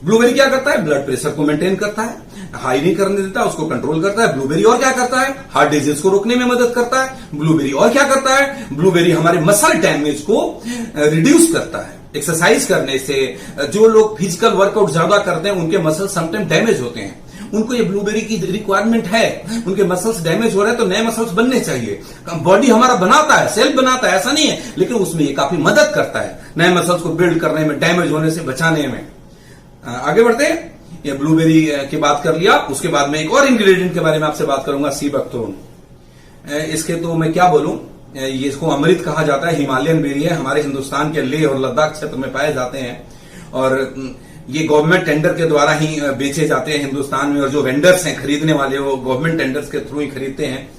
ब्लूबेरी क्या करता है? ब्लड प्रेशर को मेंटेन करता है, हाई नहीं करने देता, उसको कंट्रोल करता है। ब्लूबेरी और क्या करता है? हार्ट डिजीज को रोकने में मदद करता है। ब्लूबेरी और क्या करता है? ब्लूबेरी हमारे मसल डैमेज को रिड्यूस करता है। एक्सरसाइज करने से, जो लोग फिजिकल वर्कआउट ज्यादा करते हैं उनके मसल समटाइम डैमेज होते हैं, उनको ये ब्लूबेरी की रिक्वायरमेंट है। उनके मसल्स डैमेज हो रहे हैं तो नए मसल्स बनने चाहिए। बॉडी हमारा बनाता है, सेल्फ बनाता है, ऐसा नहीं है, लेकिन उसमें ये काफी मदद करता है नए मसल्स को बिल्ड करने में, डैमेज होने से बचाने में। आगे बढ़ते हैं, ये ब्लूबेरी की बात कर लिया, उसके बाद में एक और इंग्रेडिएंट के बारे में आपसे बात करूंगा, सी बकथ्रोन। इसके तो मैं क्या बोलूं, ये इसको अमृत कहा जाता है, हिमालयन बेरी है, हमारे हिंदुस्तान के लेह और लद्दाख क्षेत्र में पाए जाते हैं, और ये गवर्नमेंट टेंडर के द्वारा ही बेचे जाते हैं हिंदुस्तान में, और जो वेंडर्स हैं, खरीदने वाले, वो गवर्नमेंट टेंडर्स के थ्रू ही खरीदते हैं।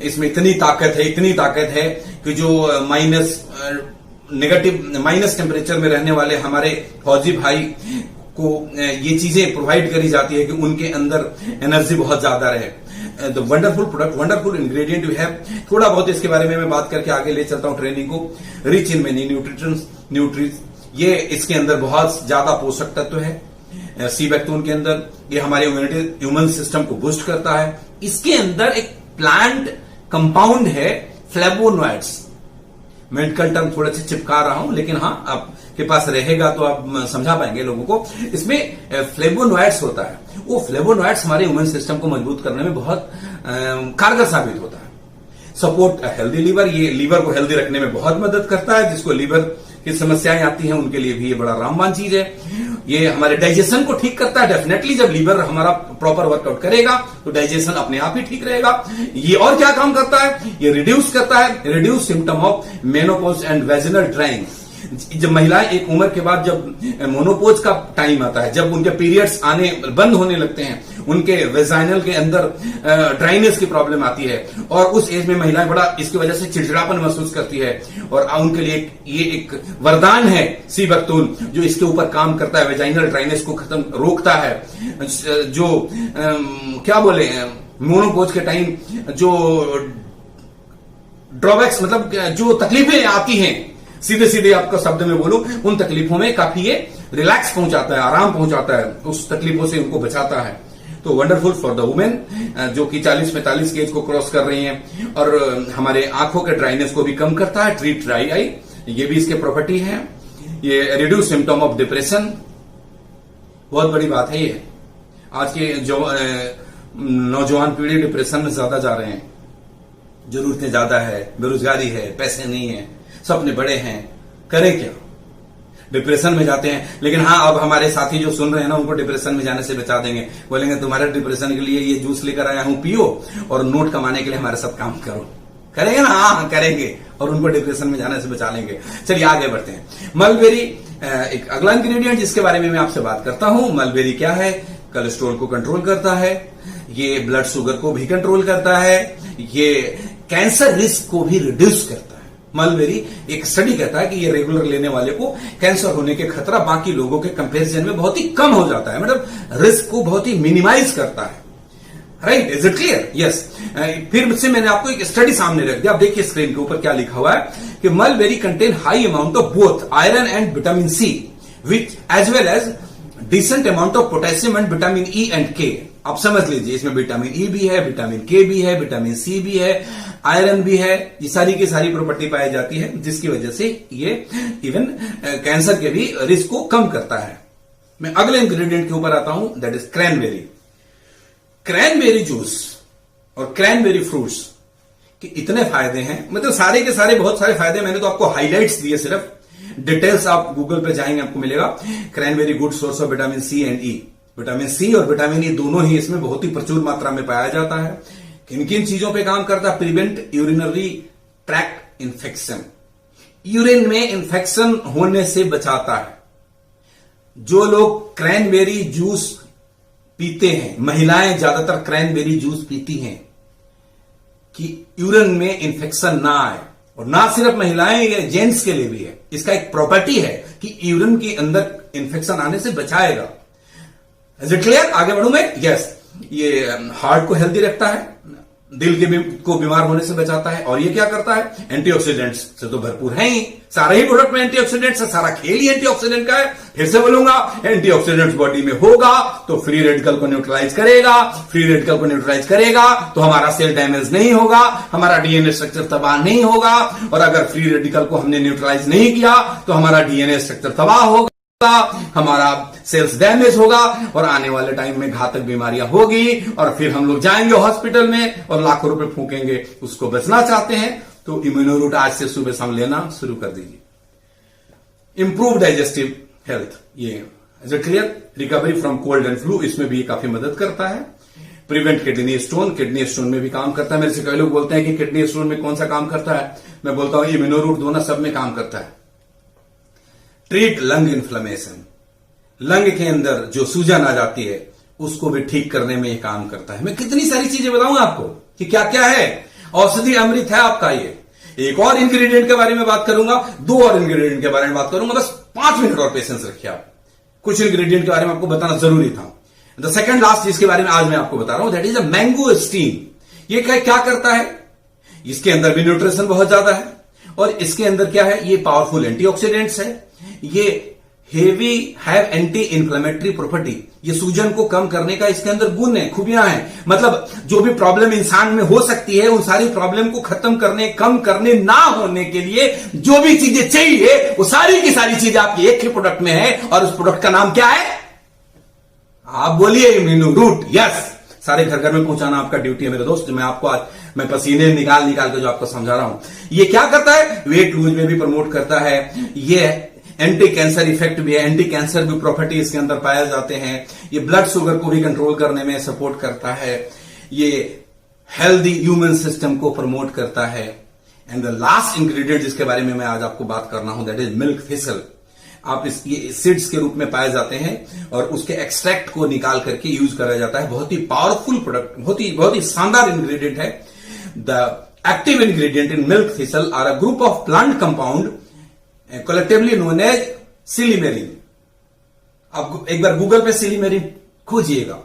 इसमें इतनी ताकत है कि जो माइनस टेम्परेचर में रहने वाले हमारे फौजी भाई को ये चीजें प्रोवाइड करी जाती है कि उनके अंदर एनर्जी बहुत ज्यादा रहे। The wonderful product, wonderful ingredient we have. थोड़ा बहुत इसके बारे में मैं बात करके आगे ले चलता हूं ट्रेनिंग को। रिच इन मेनी न्यूट्रिएंट्स, ये इसके अंदर बहुत ज्यादा पोषक तत्व है सी बैक्टोन के अंदर। ये हमारे ह्यूमन सिस्टम को बूस्ट करता है। इसके अंदर एक प्लांट कंपाउंड है फ्लेवोनॉइड्स। मेडिकल टर्म थोड़े से चिपका रहा हूं, लेकिन हाँ आपके पास रहेगा तो आप समझा पाएंगे लोगों को। इसमें फ्लेवोनॉइड्स होता है, वो फ्लेवोनॉइड्स हमारे ह्यूमन सिस्टम को मजबूत करने में बहुत कारगर साबित होता है। सपोर्ट हेल्दी लीवर, ये लीवर को हेल्दी रखने में बहुत मदद करता है। जिसको लीवर की समस्याएं आती हैं उनके लिए भी ये बड़ा रामबान चीज है। ये हमारे डाइजेशन को ठीक करता है। डेफिनेटली जब लीवर हमारा प्रॉपर वर्कआउट करेगा तो डाइजेशन अपने आप ही ठीक रहेगा। ये और क्या काम करता है? ये रिड्यूस करता है, reduce symptom of menopause and vaginal drawing. जब महिलाएं एक उम्र के बाद जब मोनोपोज का टाइम आता है, जब उनके पीरियड्स आने बंद होने लगते हैं, उनके वेजाइनल के अंदर ड्राइनेस की प्रॉब्लम आती है, और उस एज में महिलाएं बड़ा इसकी वजह से चिड़चिड़ापन महसूस करती है, और उनके लिए ये एक वरदान है सीबक्तून, जो इसके ऊपर काम करता है, वेजाइनल ड्राइनेस को खत्म रोकता है, जो क्या बोले मोनोपोज के टाइम जो ड्रॉबैक्स, मतलब जो तकलीफें आती हैं, सीधे सीधे आपका शब्द में बोलूं, उन तकलीफों में काफी ये रिलैक्स पहुंचाता है, आराम पहुंचाता है, उस तकलीफों से उनको बचाता है। तो वंडरफुल फॉर द वुमेन जो कि 40-45 की एज को क्रॉस कर रही हैं, और हमारे आंखों के ड्राइनेस को भी कम करता है, ट्रीट ड्राई आई, ये भी इसके प्रॉपर्टी है। ये रिड्यूस सिम्टम ऑफ डिप्रेशन, बहुत बड़ी बात है ये। आज के जो नौजवान पीढ़ी डिप्रेशन में ज्यादा जा रहे हैं, जरूरतें ज्यादा है, बेरोजगारी है, पैसे नहीं है, सपने बड़े हैं, करें क्या, डिप्रेशन में जाते हैं। लेकिन हाँ, अब हमारे साथी जो सुन रहे हैं ना, उनको डिप्रेशन में जाने से बचा देंगे, बोलेंगे तुम्हारे डिप्रेशन के लिए ये जूस लेकर आया हूं, पियो और नोट कमाने के लिए हमारे साथ काम करो। करेंगे ना? हाँ करेंगे, और उनको डिप्रेशन में जाने से बचा लेंगे। चलिए आगे बढ़ते हैं। मलबेरी एक अगला इंग्रेडिएंट जिसके बारे में मैं आपसे बात करता हूं। मलबेरी क्या है? कोलेस्ट्रॉल को कंट्रोल करता है, ये ब्लड शुगर को भी कंट्रोल करता है, ये कैंसर रिस्क को भी रिड्यूस करता है। मलबेरी एक स्टडी कहता है कि ये रेगुलर लेने वाले को कैंसर होने के खतरा बाकी लोगों के कंपैरिजन में बहुत ही कम हो जाता है, मतलब रिस्क को बहुत ही मिनिमाइज करता है। Right, is it clear? Yes. फिर से मैंने आपको एक स्टडी सामने रख दिया। आप देखिए स्क्रीन के ऊपर क्या लिखा हुआ है कि mulberry contain high amount of both iron and vitamin C, which as well as decent amount of potassium and vitamin E and K. आप समझ लीजिए, इसमें विटामिन ई भी है, विटामिन के भी है, विटामिन सी भी है, आयरन भी है, ये सारी की सारी प्रॉपर्टी पाई जाती है, जिसकी वजह से ये इवन कैंसर के भी रिस्क को कम करता है। मैं अगले इंग्रेडिएंट के ऊपर आता हूं, that is cranberry. Cranberry juice और क्रैनबेरी फ्रूट्स के इतने फायदे हैं, मतलब सारे के सारे बहुत सारे फायदे, मैंने तो आपको हाइलाइट्स दिए, सिर्फ डिटेल्स आप गूगल पे जाएंगे आपको मिलेगा। Cranberry good source of vitamin C and E. Vitamin C और विटामिन ई दोनों ही इसमें बहुत ही प्रचुर मात्रा में पाया जाता है। किन किन चीजों पे काम करता है? Prevent urinary tract infection, urine में इन्फेक्शन होने से बचाता है। जो लोग क्रैनबेरी जूस पीते हैं, महिलाएं ज्यादातर क्रैनबेरी जूस पीती हैं कि यूरिन में इन्फेक्शन ना आए, और ना सिर्फ महिलाएं, ये जेंट्स के लिए भी है। इसका एक प्रॉपर्टी है कि यूरिन के अंदर इन्फेक्शन आने से बचाएगा। Is it clear? आगे बढ़ू मैं? यस। ये हार्ट को हेल्दी रखता है, दिल के को बीमार होने से बचाता है, और ये क्या करता है? एंटीऑक्सीडेंट्स से तो भरपूर है ही, सारे ही प्रोडक्ट में एंटीऑक्सीडेंट्स है, सारा खेल ही एंटीऑक्सीडेंट का है। फिर से बोलूंगा, एंटीऑक्सीडेंट्स बॉडी में होगा तो फ्री रेडिकल को न्यूट्रलाइज करेगा, फ्री रेडिकल को न्यूट्रलाइज करेगा तो हमारा सेल डैमेज नहीं होगा, हमारा डीएनए स्ट्रक्चर तबाह नहीं होगा, और अगर फ्री रेडिकल को हमने न्यूट्रलाइज नहीं किया तो हमारा डीएनए स्ट्रक्चर तबाह होगा, हमारा सेल्स डैमेज होगा, और आने वाले टाइम में घातक बीमारियां होगी, और फिर हम लोग जाएंगे हॉस्पिटल में और लाखों रुपए फूकेंगे। उसको बचना चाहते हैं तो इम्यूनोरूट आज से सुबह शाम लेना शुरू कर दीजिए। इंप्रूव डाइजेस्टिव हेल्थ, ये is it clear? Recovery from cold and flu, इसमें भी काफी मदद करता है। Prevent kidney stone, kidney stone में भी काम करता है। मेरे से कई लोग बोलते हैं कि किडनी स्टोन में कौन सा काम करता है, मैं बोलता हूं इम्यूनोरूट दोनों सब में काम करता है। ट्रीट लंग इन्फ्लेमेशन, लंग के अंदर जो सूजन आ जाती है उसको भी ठीक करने में ये काम करता है। मैं कितनी सारी चीजें बताऊं आपको कि क्या क्या है, औषधि अमृत है आपका ये। एक और इंग्रेडिएंट के बारे में बात करूंगा, दो और इंग्रेडिएंट के बारे में बात करूंगा, बस 5 मिनट और पेशेंस रखिए आप। कुछ इंग्रेडिएंट के बारे में आपको बताना जरूरी था। द सेकंड लास्ट जिसके बारे में आज मैं आपको बता रहा हूं, that is a mango steam. ये क्या करता है? इसके अंदर भी न्यूट्रिशन बहुत ज्यादा है, और इसके अंदर क्या है? ये पावरफुल एंटीऑक्सीडेंट्स है, ये हैव एंटी इंफ्लेमेटरी प्रॉपर्टी, ये सूजन को कम करने का इसके अंदर गुण है, खूबियां हैं। मतलब जो भी प्रॉब्लम इंसान में हो सकती है, उन सारी प्रॉब्लम को खत्म करने, कम करने, ना होने के लिए जो भी चीजें चाहिए वो सारी की सारी चीजें आपकी एक ही प्रोडक्ट में है, और उस प्रोडक्ट का नाम क्या है? आप बोलिए इम्यूनोरूट। यस, सारे घर घर में पहुंचाना आपका ड्यूटी है मेरे दोस्त। मैं आपको आज मैं पसीने निकाल निकाल के जो आपको समझा रहा हूं, ये क्या करता है? वेट लूज में भी प्रमोट करता है, ये एंटी कैंसर इफेक्ट भी है, एंटी कैंसर भी प्रॉपर्टी इसके अंदर पाए जाते हैं, ये ब्लड शुगर को भी कंट्रोल करने में सपोर्ट करता है, ये हेल्दी ह्यूमन सिस्टम को प्रमोट करता है, एंड द लास्ट इंग्रेडिएंट जिसके बारे में मैं आज आपको बात करना हूं, दैट इज मिल्क थिसल। आप ये सीड्स के रूप में पाए जाते हैं और उसके एक्सट्रैक्ट को निकाल करके यूज करा जाता है। बहुत ही पावरफुल प्रोडक्ट, बहुत ही शानदार इंग्रेडिएंट है। The active ingredient in milk thistle are a group of plant compound collectively known as silymarin. आप एक बार गूगल पे सिलीमेरिन खोजिएगा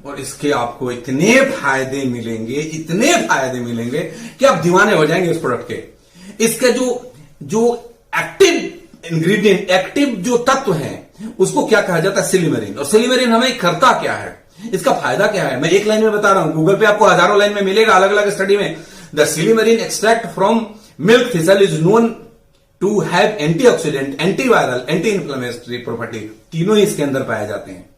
और इसके आपको इतने फायदे मिलेंगे कि आप दीवाने हो जाएंगे इस प्रोडक्ट के। इसका जो एक्टिव इंग्रेडिएंट, एक्टिव जो तत्व है, उसको क्या कहा जाता है? सिलीमेरिन। और सिलीमेरिन हमें करता क्या है, इसका फायदा क्या है, मैं एक लाइन में बता रहा हूं। गूगल पे आपको हजारों लाइन में मिलेगा अलग अलग स्टडी में। The silymarin extract from milk thistle is known to have antioxidant, antiviral, anti inflammatory property. तीनों ही इसके अंदर पाए जाते हैं।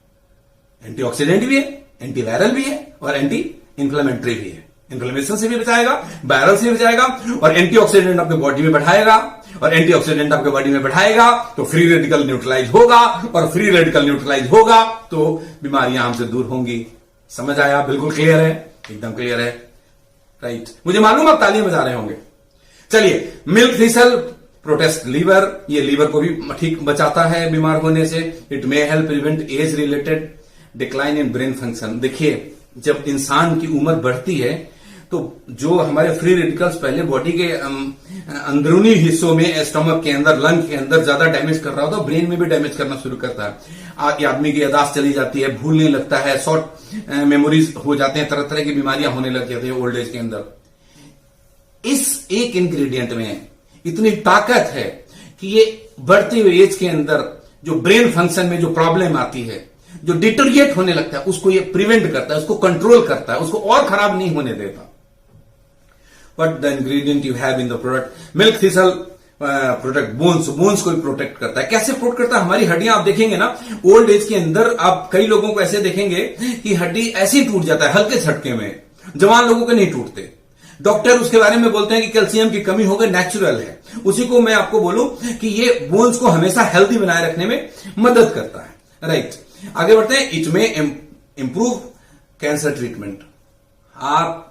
एंटीऑक्सीडेंट भी है, एंटीवायरल भी है और एंटी इन्फ्लेमेटरी भी है। इन्फ्लेमेशन से भी बचाएगा, वायरल से भी बचाएगा और एंटीऑक्सीडेंट आपके बॉडी में बढ़ाएगा। और एंटीऑक्सीडेंट आपके बॉडी में बढ़ाएगा तो फ्री रेडिकल न्यूट्रलाइज होगा और फ्री रेडिकल न्यूट्रलाइज होगा तो बीमारियां हमसे दूर होंगी। समझ आया? बिल्कुल क्लियर है, एकदम क्लियर है, राइट। मुझे मालूम आप तालियां बजा रहे होंगे। चलिए, मिल्क थिसल प्रोटेक्ट लीवर, ये लीवर को भी ठीक बचाता है बीमार होने से। It may help prevent age related decline in brain function. देखिए, जब इंसान की उम्र बढ़ती है तो जो हमारे फ्री रेडिकल्स पहले बॉडी के अंदरूनी हिस्सों में, स्टमक के अंदर, लंग के अंदर ज्यादा डैमेज कर रहा होता है, ब्रेन में भी डैमेज करना शुरू करता है। आदमी की याददाश्त चली जाती है, भूलने लगता है, शॉर्ट मेमोरीज हो जाते हैं, तरह तरह की बीमारियां होने लग जाती है ओल्ड एज के अंदर। इस एक इंग्रेडिएंट में इतनी ताकत है कि ये बढ़ती हुई एज के अंदर जो ब्रेन फंक्शन में जो प्रॉब्लम आती है, जो डिटोरिएट होने लगता है, उसको ये प्रिवेंट करता है, उसको कंट्रोल करता है, उसको और खराब नहीं होने देता। What the ingredient you have in the product? Milk thistle protect bones को भी प्रोटेक्ट करता है। कैसे प्रोटेक्ट करता है? हमारी हड्डियां आप देखेंगे ना, ओल्ड एज के अंदर आप कई लोगों को ऐसे देखेंगे कि हड्डी ऐसे ही टूट जाता है हल्के झटके में, जवान लोगों के नहीं टूटते। डॉक्टर उसके बारे में बोलते हैं कि कैल्शियम की कमी हो गई, नेचुरल है। उसी को मैं आपको बोलूं कि ये बोन्स को हमेशा हेल्दी बनाए रखने में मदद करता है, राइट। आगे बढ़ते हैं। इट में इंप्रूव कैंसर ट्रीटमेंट। आप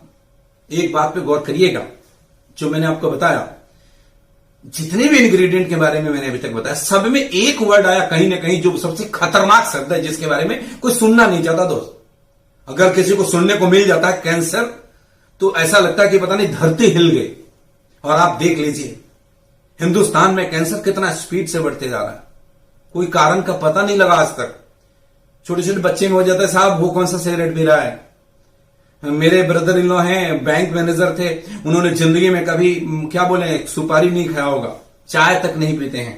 एक बात पे गौर करिएगा, जो मैंने आपको बताया, जितने भी इंग्रेडिएंट के बारे में मैंने अभी तक बताया, सब में एक वर्ड आया कहीं ना कहीं जो सबसे खतरनाक शब्द है, जिसके बारे में कोई सुनना नहीं चाहता। दोस्त, अगर किसी को सुनने को मिल जाता है कैंसर, तो ऐसा लगता है कि पता नहीं धरती हिल गई। और आप देख लीजिए हिंदुस्तान में कैंसर कितना स्पीड से बढ़ते जा रहा है, कोई कारण का पता नहीं लगा आज तक। छोटे छोटे बच्चे में हो जाता है, साहब वो कौन सा सिगरेट पी रहा है। मेरे ब्रदर इन लॉ हैं, बैंक मैनेजर थे, उन्होंने जिंदगी में कभी क्या बोले सुपारी नहीं खाया होगा, चाय तक नहीं पीते हैं,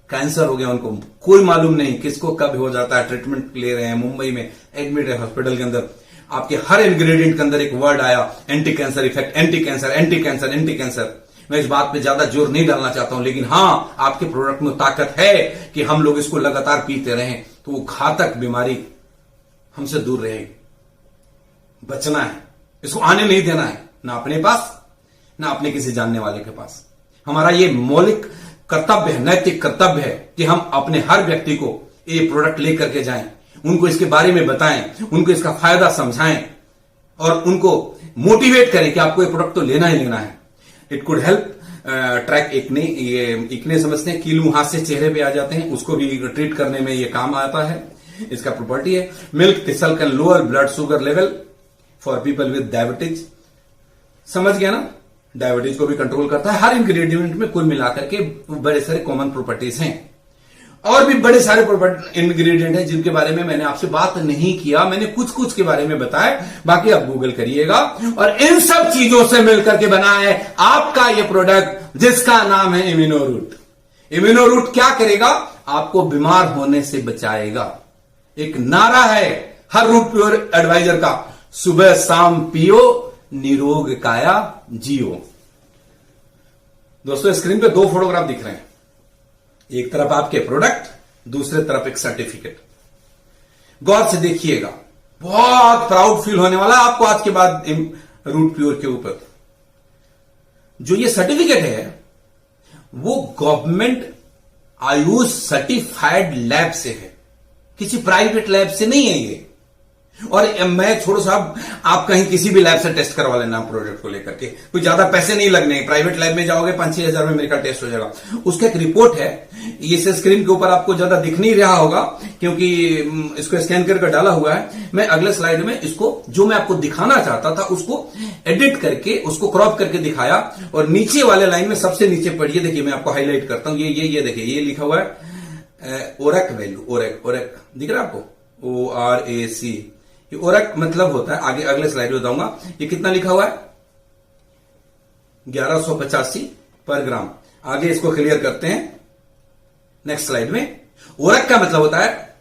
कैंसर हो गया उनको, कोई मालूम नहीं किसको कब हो जाता है। ट्रीटमेंट ले रहे हैं, मुंबई में एडमिट है हॉस्पिटल के अंदर। आपके हर इंग्रेडिएंट के अंदर एक वर्ड आया, anti cancer effect, anti cancer, anti cancer, anti cancer. मैं इस बात पे ज्यादा जोर नहीं डालना चाहता हूं, लेकिन हां, आपके प्रोडक्ट में ताकत है कि हम लोग इसको लगातार पीते रहें तो वो घातक बीमारी हमसे दूर रहेगी। बचना है, इसको आने नहीं देना है, ना अपने पास ना अपने किसी जानने वाले के पास। हमारा ये मौलिक कर्तव्य है, नैतिक कर्तव्य है कि हम अपने हर व्यक्ति को ये प्रोडक्ट लेकर के जाएं, उनको इसके बारे में बताएं, उनको इसका फायदा समझाएं और उनको मोटिवेट करें कि आपको ये प्रोडक्ट तो लेना ही लेना है। It could help track acne, ये एक्ने समझते हैं, कीलू हाथ से चेहरे पे आ जाते हैं, उसको भी ट्रीट करने में ये काम आता है। इसका प्रॉपर्टी है milk thistle can lower blood sugar level for people with diabetes. समझ गया ना, डायबिटीज को भी कंट्रोल करता है। हर इंग्रेडिएंट में कुल मिलाकर के बड़े सारे कॉमन प्रॉपर्टीज हैं। और भी बड़े सारे इंग्रेडिएंट हैं जिनके बारे में मैंने आपसे बात नहीं किया, मैंने कुछ कुछ के बारे में बताया, बाकी आप गूगल करिएगा। और इन सब चीजों से मिलकर के बना है आपका ये प्रोडक्ट जिसका नाम है इम्यूनोरूट। इम्यूनोरूट क्या करेगा? आपको बीमार होने से बचाएगा। एक नारा है हर रूट प्योर एडवाइजर का, सुबह शाम पियो निरोग काया जियो। दोस्तों, स्क्रीन पे दो फोटोग्राफ दिख रहे हैं, एक तरफ आपके प्रोडक्ट, दूसरे तरफ एक सर्टिफिकेट। गौर से देखिएगा, बहुत प्राउड फील होने वाला है आपको आज के बाद रूट प्योर के ऊपर। जो ये सर्टिफिकेट है वो गवर्नमेंट आयुष सर्टिफाइड लैब से है, किसी प्राइवेट लैब से नहीं है। और मैं छोड़ो साहब, आप कहीं किसी भी लैब से टेस्ट करवा लेना प्रोडक्ट को लेकर के, कोई ज्यादा पैसे नहीं लगने, प्राइवेट लैब में जाओगे 5-6 हजार में मेरे का टेस्ट हो जाएगा। उसका एक रिपोर्ट है, ये स्क्रीन के ऊपर आपको ज्यादा दिख नहीं रहा होगा क्योंकि इसको स्कैन करके डाला हुआ है। मैं अगले स्लाइड में इसको जो मैं आपको दिखाना चाहता था उसको एडिट करके उसको क्रॉप करके दिखाया। और नीचे वाले लाइन में सबसे नीचे पढ़िए, देखिए मैं आपको हाईलाइट करता हूं, ये देखिए, ये लिखा हुआ है ओरक वैल्यू, ओरक दिख रहा है आपको, ORAC। ओरक मतलब होता है, आगे अगले स्लाइड में बताऊंगा, ये कितना लिखा हुआ है 1185 पर ग्राम। आगे इसको क्लियर करते हैं नेक्स्ट स्लाइड में। ओरक का मतलब होता है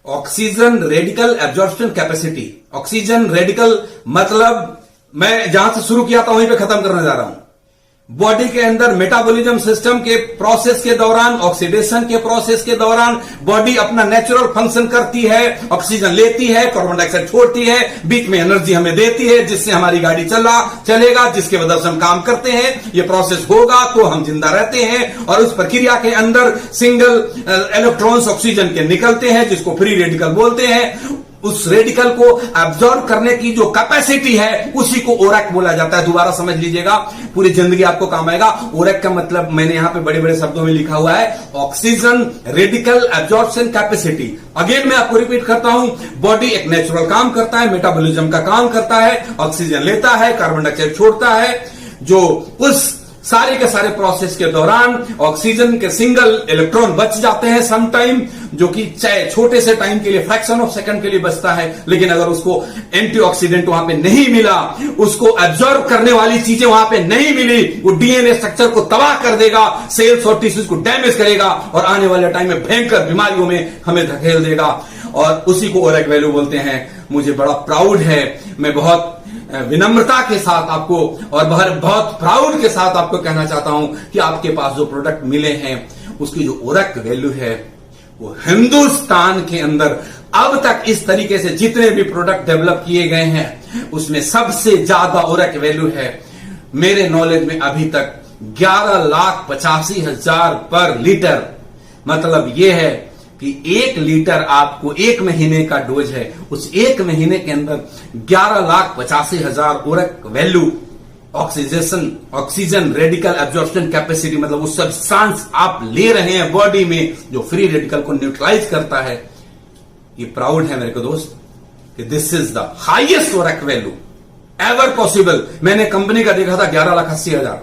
oxygen radical absorption capacity. Oxygen radical मतलब मैं जहां से शुरू किया था वहीं पे खत्म करने जा रहा हूं। बॉडी के अंदर मेटाबॉलिज्म सिस्टम के प्रोसेस के दौरान, ऑक्सीडेशन के प्रोसेस के दौरान बॉडी अपना नेचुरल फंक्शन करती है, ऑक्सीजन लेती है, कार्बन डाइऑक्साइड छोड़ती है, बीच में एनर्जी हमें देती है जिससे हमारी गाड़ी चलेगा, जिसके वजह से हम काम करते हैं। ये प्रोसेस होगा तो हम जिंदा रहते हैं। और उस प्रक्रिया के अंदर सिंगल इलेक्ट्रॉन्स ऑक्सीजन के निकलते हैं जिसको फ्री रेडिकल बोलते हैं। उस रेडिकल को एब्जॉर्ब करने की जो कैपेसिटी है उसी को ओरक बोला जाता है। दोबारा समझ लीजिएगा, पूरी जिंदगी आपको काम आएगा। ओरक का मतलब मैंने यहां पे बड़े बड़े शब्दों में लिखा हुआ है, oxygen radical absorption capacity. Again मैं आपको रिपीट करता हूं, बॉडी एक नेचुरल काम करता है, मेटाबॉलिज्म का काम करता है, ऑक्सीजन लेता है, कार्बन डाइऑक्साइड छोड़ता है, जो उस सारे के सारे प्रोसेस के दौरान ऑक्सीजन के सिंगल इलेक्ट्रॉन बच जाते हैं सम टाइम, जो कि चाहे छोटे से टाइम के लिए, फ्रैक्शन ऑफ सेकंड के लिए बचता है। लेकिन अगर उसको एंटीऑक्सीडेंट वहां पे नहीं मिला, उसको एब्जॉर्ब करने वाली चीजें वहां पे नहीं मिली, वो डीएनए स्ट्रक्चर को तबाह कर देगा, सेल्स और टिश्यूज को डैमेज करेगा और आने वाले टाइम में भयंकर बीमारियों में हमें धकेल देगा। और उसी को ओरक वैल्यू बोलते हैं। मुझे बड़ा प्राउड है, मैं बहुत विनम्रता के साथ आपको और बहुत प्राउड के साथ आपको कहना चाहता हूं कि आपके पास जो प्रोडक्ट मिले हैं उसकी जो ओरक वैल्यू है वो हिंदुस्तान के अंदर अब तक इस तरीके से जितने भी प्रोडक्ट डेवलप किए गए हैं उसमें सबसे ज्यादा ओरक वैल्यू है। मेरे नॉलेज में अभी तक 11,85,000 पर लीटर। मतलब यह है कि 1 लीटर आपको 1 महीने का डोज है, उस 1 महीने के अंदर 11,85,000 ORAC value oxygen radical absorption capacity, मतलब उस सब्सटेंस आप ले रहे हैं बॉडी में जो फ्री रेडिकल को न्यूट्रलाइज करता है। ये प्राउड है मेरे को दोस्त कि this is the highest ORAC value ever possible. मैंने कंपनी का देखा था 11,80,000,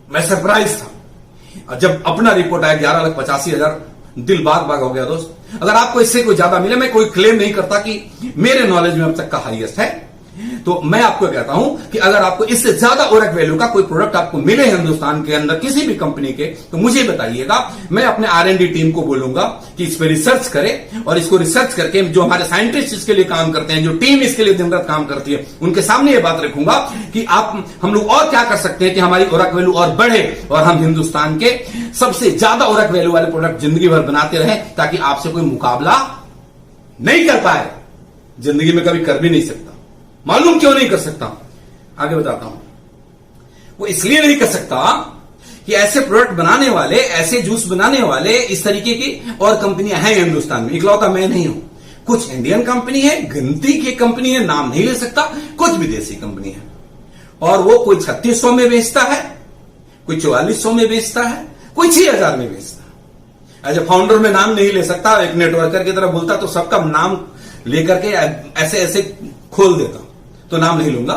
मैं सरप्राइज था। जब अपना रिपोर्ट आया 11,85,000, दिल बाग हो गया दोस्त। अगर आपको इससे कोई ज्यादा मिले, मैं कोई क्लेम नहीं करता कि मेरे नॉलेज में अब तक का हाईएस्ट है, तो मैं आपको कहता हूं कि अगर आपको इससे ज्यादा ओरक वैल्यू का कोई प्रोडक्ट आपको मिले हिंदुस्तान के अंदर किसी भी कंपनी के, तो मुझे बताइएगा। मैं अपने R&D टीम को बोलूंगा कि इस पर रिसर्च करे और इसको रिसर्च करके जो हमारे साइंटिस्ट इसके लिए काम करते हैं, जो टीम इसके लिए दिन रात काम करती है, उनके सामने ये बात रखूंगा कि हम लोग और क्या कर सकते हैं कि हमारी ओरक वैल्यू और बढ़े और हम हिंदुस्तान के सबसे ज्यादा ओरक वैल्यू वाले प्रोडक्ट जिंदगी भर बनाते रहे, ताकि आपसे कोई मुकाबला नहीं कर पाए, जिंदगी में कभी कर भी नहीं सकता। मालूम क्यों नहीं कर सकता? आगे बताता हूं। वो इसलिए नहीं कर सकता कि ऐसे प्रोडक्ट बनाने वाले, ऐसे जूस बनाने वाले, इस तरीके की और कंपनियां हैं हिंदुस्तान में। इकलौता मैं नहीं हूं, कुछ इंडियन कंपनी है, गिनती की कंपनी है, नाम नहीं ले सकता, कुछ विदेशी कंपनी है। और वो कोई 3600 में बेचता है, कोई 4400 में बेचता है, कोई 6000 में बेचता है। एज ए फाउंडर में नाम नहीं ले सकता, एक नेटवर्कर की तरह बोलता तो सबका नाम लेकर के ऐसे ऐसे खोल देता, तो नाम नहीं लूंगा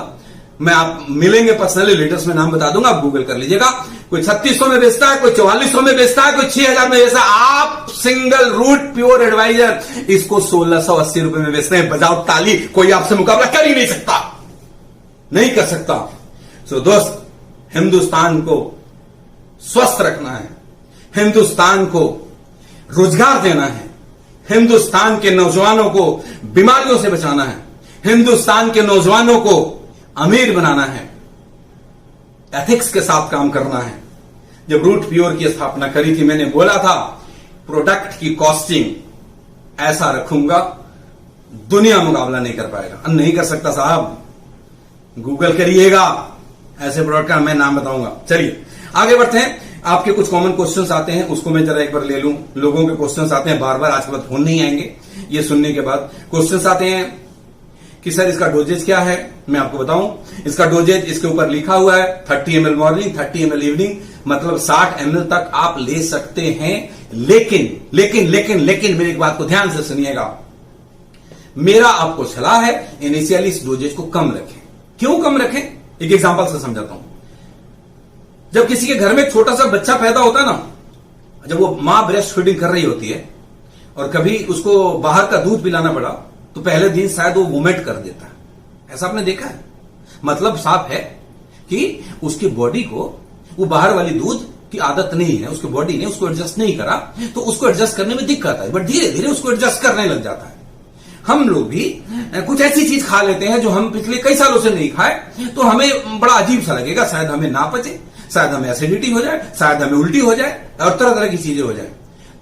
मैं। आप मिलेंगे पर्सनली, लीडर्स में नाम बता दूंगा, आप गूगल कर लीजिएगा। कोई 3600 में बेचता है, कोई 4400 में बेचता है, कोई 6000 में बेचता है। आप सिंगल रूट प्योर एडवाइजर इसको 1680 रुपए में बेचते हैं। बजाओ ताली, कोई आपसे मुकाबला कर ही नहीं सकता, नहीं कर सकता। सो दोस्त, हिंदुस्तान को स्वस्थ रखना है, हिंदुस्तान को रोजगार देना है, हिंदुस्तान के नौजवानों को बीमारियों से बचाना है, हिंदुस्तान के नौजवानों को अमीर बनाना है, एथिक्स के साथ काम करना है। जब रूट प्योर की स्थापना करी थी, मैंने बोला था प्रोडक्ट की कॉस्टिंग ऐसा रखूंगा दुनिया मुकाबला नहीं कर पाएगा। नहीं कर सकता साहब, गूगल करिएगा, ऐसे प्रोडक्ट का मैं नाम बताऊंगा। चलिए आगे बढ़ते हैं। आपके कुछ कॉमन क्वेश्चंस आते हैं, उसको मैं जरा एक बार ले लूं। लोगों के क्वेश्चंस आते हैं बार बार, आज के बाद फोन नहीं आएंगे ये सुनने के बाद। क्वेश्चंस आते हैं कि सर इसका डोजेज क्या है। मैं आपको बताऊं, इसका डोजेज इसके ऊपर लिखा हुआ है 30 ml मॉर्निंग, 30 ml इवनिंग, मतलब 60 ml तक आप ले सकते हैं। लेकिन लेकिन लेकिन लेकिन मेरी एक बात को ध्यान से सुनिएगा, मेरा आपको सलाह है इनिशियली इस डोजेज को कम रखें। क्यों कम रखें, एक एग्जांपल से समझाता हूं। जब किसी के घर में एक छोटा सा बच्चा पैदा होता है ना, जब वो मां ब्रेस्ट फीडिंग कर रही होती है और कभी उसको बाहर का दूध पिलाना पड़ा तो पहले दिन शायद वो वोमिट कर देता है। ऐसा आपने देखा है? मतलब साफ है कि उसकी बॉडी को वो बाहर वाली दूध की आदत नहीं है, उसकी बॉडी ने उसको एडजस्ट नहीं करा, तो उसको एडजस्ट करने में दिक्कत है, बट धीरे धीरे उसको एडजस्ट करने लग जाता है। हम लोग भी कुछ ऐसी चीज खा लेते हैं जो हम पिछले कई सालों से नहीं खाए, तो हमें बड़ा अजीब सा लगेगा, शायद हमें ना पचे, शायद हमें एसिडिटी हो जाए, शायद हमें उल्टी हो जाए और तरह तरह की चीजें हो जाए।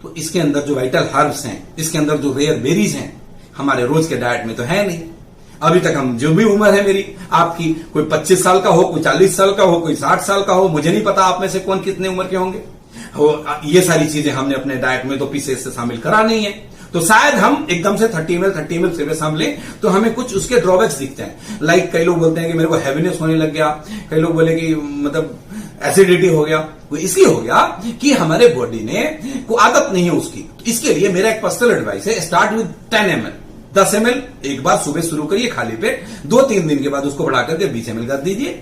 तो इसके अंदर जो वाइटल हर्ब्स हैं, इसके अंदर जो रेयर बेरीज हैं, हमारे रोज के डाइट में तो है नहीं। अभी तक हम, जो भी उम्र है मेरी, आपकी, कोई 25 साल का हो, कोई 40 साल का हो, कोई 60 साल का हो, मुझे नहीं पता आप में से कौन कितने उम्र के होंगे, ये सारी चीजें हमने अपने डाइट में तो पीछे से शामिल करा नहीं है। तो शायद हम एकदम से 30 ml से हम लें तो हमें कुछ उसके ड्रॉबैक्स दिखते हैं। लाइक कई लोग बोलते हैं कि मेरे को हैवीनेस होने लग गया, कई लोग बोले कि मतलब एसिडिटी हो गया। वो इसलिए हो गया कि हमारे बॉडी ने को आदत नहीं है उसकी। इसके लिए मेरा एक पर्सनल एडवाइस है, स्टार्ट विद 10 ml, 10 ml एक बार सुबह शुरू करिए खाली पेट, 2-3 दिन के बाद उसको बढ़ा करके 20 ml कर दीजिए,